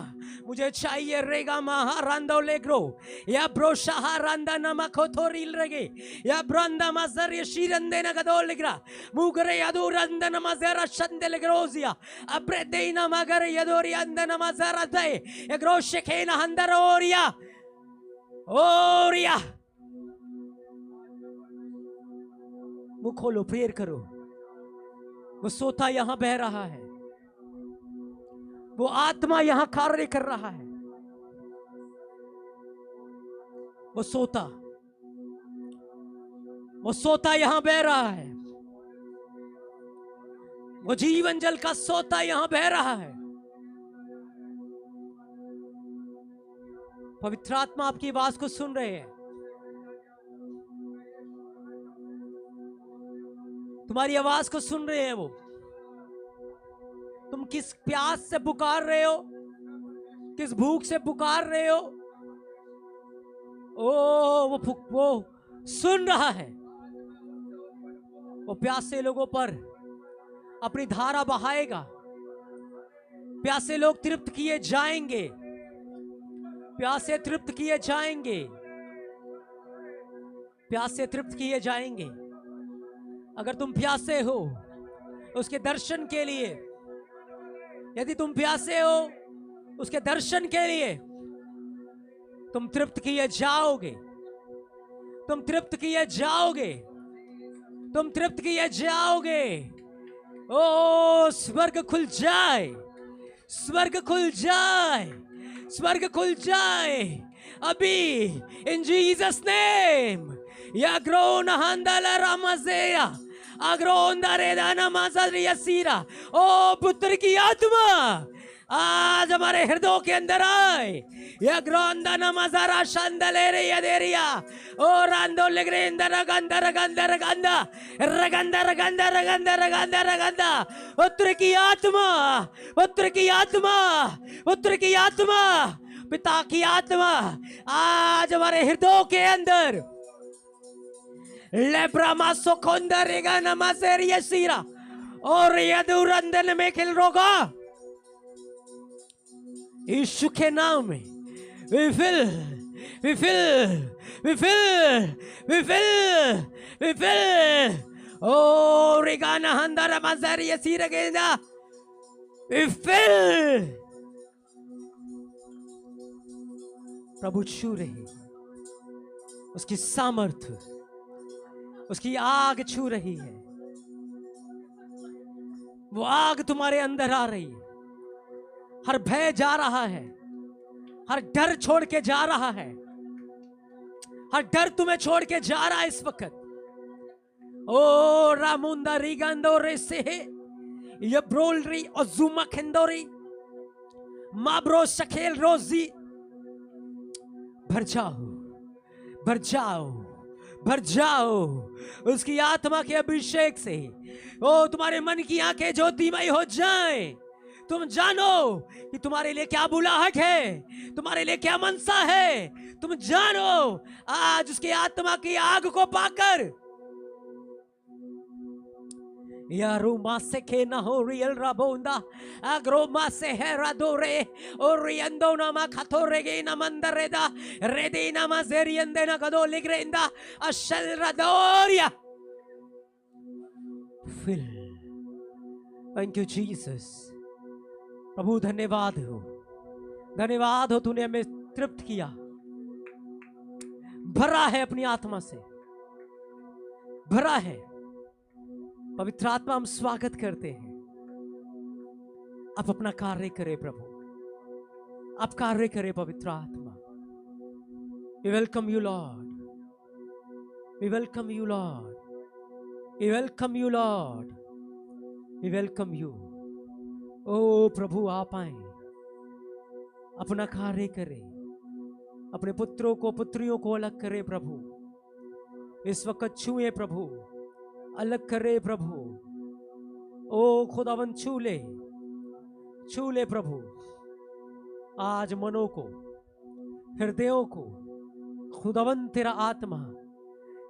मुझे चाहिए। रेगा महारांदो लेग्रो या ब्रोशाहा रांदा नमक थोरील रगे या ब्रंदा मजर या शीरंदे न गदो लेग्रा मुगरे यादो रंदा नमजरा शंदे लेग्रोजिया अब्रेदे न मगर यादोरी अंदा नमजरा दे या ग्रोशे न हंदरोरिया ओरिया। मुंह खोलो, प्रेयर करो। वो सोता यहां बह रहा है, वो आत्मा यहां कार्य कर रहा है। वो सोता यहां बह रहा है, वो जीवन जल का सोता यहां बह रहा है। पवित्र आत्मा आपकी आवाज को सुन रहे हैं, तुम्हारी आवाज को सुन रहे हैं। वो तुम किस प्यास से पुकार रहे हो, किस भूख से पुकार रहे हो, ओ वो सुन रहा है। वो प्यासे लोगों पर अपनी धारा बहाएगा। प्यासे लोग तृप्त किए जाएंगे, प्यासे तृप्त किए जाएंगे, प्यासे तृप्त किए जाएंगे। अगर तुम प्यासे हो उसके दर्शन के लिए, यदि तुम प्यासे हो उसके दर्शन के लिए, तुम तृप्त किए जाओगे, तुम तृप्त किए जाओगे, तुम तृप्त किए जाओगे। ओ स्वर्ग खुल जाए, स्वर्ग खुल जाए, स्वर्ग खुल जाए अभी इन जीसस नेम। या ग्रोन हंदला रामजेया अग्रोंदा रेदाना माज़रिया सीरा। ओ पुत्र की आत्मा आज हमारे हृदयों के अंदर आए। या ग्रोंदा नमाज़रा शांदलेरे यदेरिया ओ रांदो लेग्रेंदा रगंदा रगंदा रगंदा रगंदा रगंदा रगंदा रगंदा रगंदा। पुत्र की आत्मा, पुत्र की आत्मा, पुत्र की आत्मा, पिता की आत्मा आज हमारे हृदयों के अंदर। लेब्रामा सोकोंदरेगा नमाज़रिया सीरा और यदुरंदन में खिल रोगा यीशु के नाम में। we fill oh regana handara mazari asira genda we fill। प्रभु छू रही, उसकी सामर्थ्य, उसकी आग छू रही है। वो आग तुम्हारे अंदर आ रही है। हर भय जा रहा है, हर डर छोड़ के जा रहा है, हर डर तुम्हें छोड़ के जा रहा है इस वक्त। ओ रामुंदा रिगंदो रेसे ये ब्रोलरी और जुमा खंदोरी माब्रो शखेल रोजी। भर जाओ, भर जाओ, भर जाओ उसकी आत्मा के अभिषेक से। ओ तुम्हारे मन की आंखें ज्योतिमय हो जाएं। तुम जानो कि तुम्हारे लिए क्या बुलाहट है, तुम्हारे लिए क्या मनसा है। तुम जानो आज उसके आत्मा की आग को पाकर Yaruma se ke na ho riel rabonda agroma se heradore oriendo na makatore ge na mandareda redina mazeriende na kado ligrenda ashel radoria. Fill. Thank you Jesus. प्रभु धन्यवाद हो तूने हमें तृप्त किया, भरा है अपनी आत्मा से, भरा है। पवित्र आत्मा हम स्वागत करते हैं, आप अपना कार्य करें प्रभु, आप कार्य करें पवित्र आत्मा। We welcome you Lord, we welcome you Lord, we welcome you Lord, we welcome you। ओ प्रभु आप आए, अपना कार्य करें, अपने पुत्रों को पुत्रियों को अलग करें प्रभु, इस वक्त छुए प्रभु, अलग करे प्रभु। ओ खुदावन छू ले प्रभु, आज मनों को, हृदयों को खुदावन तेरा आत्मा,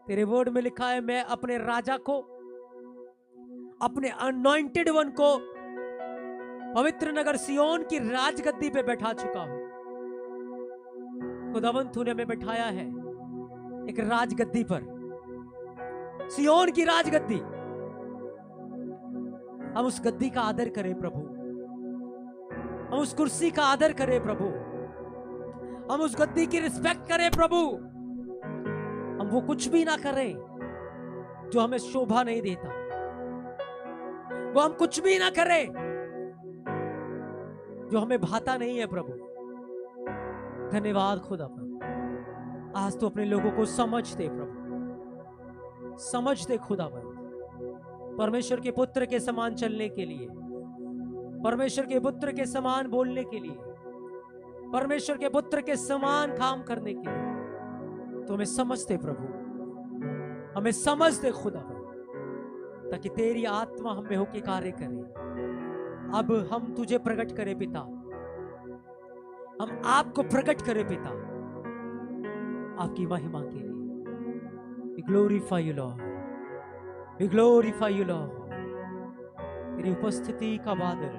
तेरे वर्ड में लिखा है मैं अपने राजा को, अपने अनॉइंटेड वन को पवित्र नगर सियोन की राजगद्दी पे बैठा चुका हूं। खुदावन तूने हमें बैठाया है एक राजगद्दी पर, सियोन की राजगद्दी। हम उस गद्दी का आदर करें प्रभु, हम उस कुर्सी का आदर करें प्रभु, हम उस गद्दी की रिस्पेक्ट करें प्रभु। हम वो कुछ भी ना करें जो हमें शोभा नहीं देता, वो हम कुछ भी ना करें जो हमें भाता नहीं है प्रभु। धन्यवाद खुदा पर, आज तो अपने लोगों को समझ दे प्रभु, समझ दे खुदावंद, परमेश्वर के पुत्र के समान चलने के लिए, परमेश्वर के पुत्र के समान बोलने के लिए, परमेश्वर के पुत्र के समान काम करने के लिए। तो हमें समझ दे प्रभु, हमें समझ दे खुदावंद, ताकि तेरी आत्मा हम में होकर कार्य करे। अब हम तुझे प्रकट करें पिता, हम आपको प्रकट करें पिता, आपकी महिमा के लिए। We glorify you Lord, we glorify you Lord। तेरी उपस्थिति का बादल,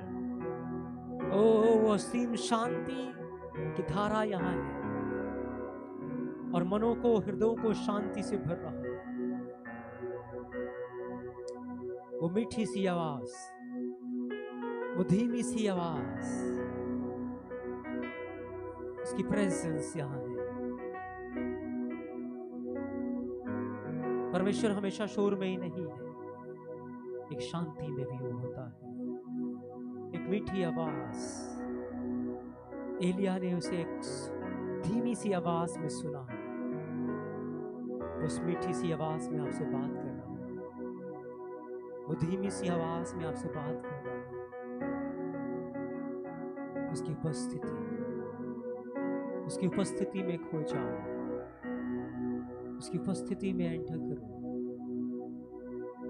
ओ असीम शांति की धारा यहाँ है, और मनों को, हृदयों को शांति से भर रहा है। वो मीठी सी आवाज, वो धीमी सी आवाज, उसकी प्रेजेंस यहाँ है। परमेश्वर हमेशा शोर में ही नहीं है, एक शांति में भी वो होता है। एक मीठी आवाज, एलिया ने उसे एक धीमी सी आवाज में सुना, उस मीठी सी आवाज में आपसे बात कर रहा हूं, वो धीमी सी आवाज में आपसे बात कर रहा हूं। उसकी उपस्थिति में खो जाओ, उसकी उपस्थिति में एंटर करो,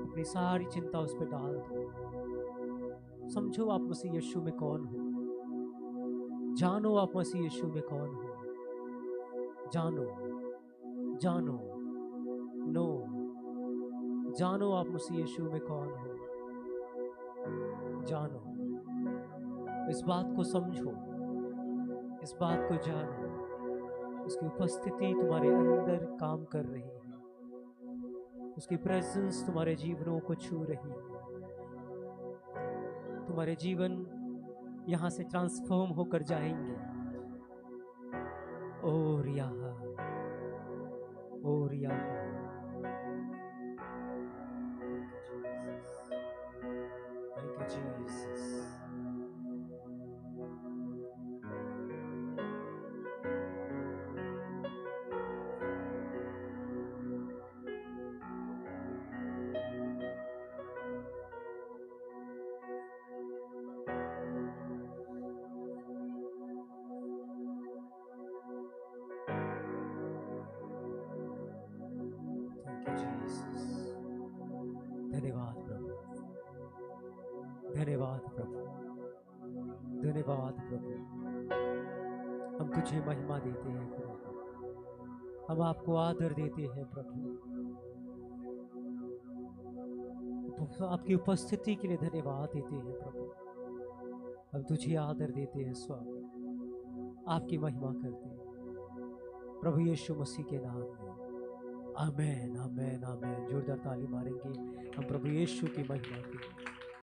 अपनी सारी चिंता उस पर डाल दो। समझो आप मसीह यीशु में कौन हो, जानो आप मसीह यीशु में कौन हो, जानो जानो आप मसीह यीशु में कौन हो, जानो। इस बात को समझो, इस बात को जानो, उसकी उपस्थिति तुम्हारे अंदर काम कर रही है, उसकी प्रेजेंस तुम्हारे जीवनों को छू रही है। तुम्हारे जीवन यहाँ से ट्रांसफॉर्म होकर जाएंगे। और यहाँ Thank you Jesus। धन्यवाद प्रभु, धन्यवाद प्रभु, धन्यवाद प्रभु। हम तुझे महिमा देते हैं प्रभु, हम आपको आदर देते हैं प्रभु। आपकी उपस्थिति के लिए धन्यवाद देते हैं प्रभु। हम तुझे आदर देते हैं स्वामी, आपकी महिमा करते हैं प्रभु यीशु मसीह के नाम में। आमेन आमेन आमेन। जोरदार ताली मारेंगे हम प्रभु यीशु की महिमा की।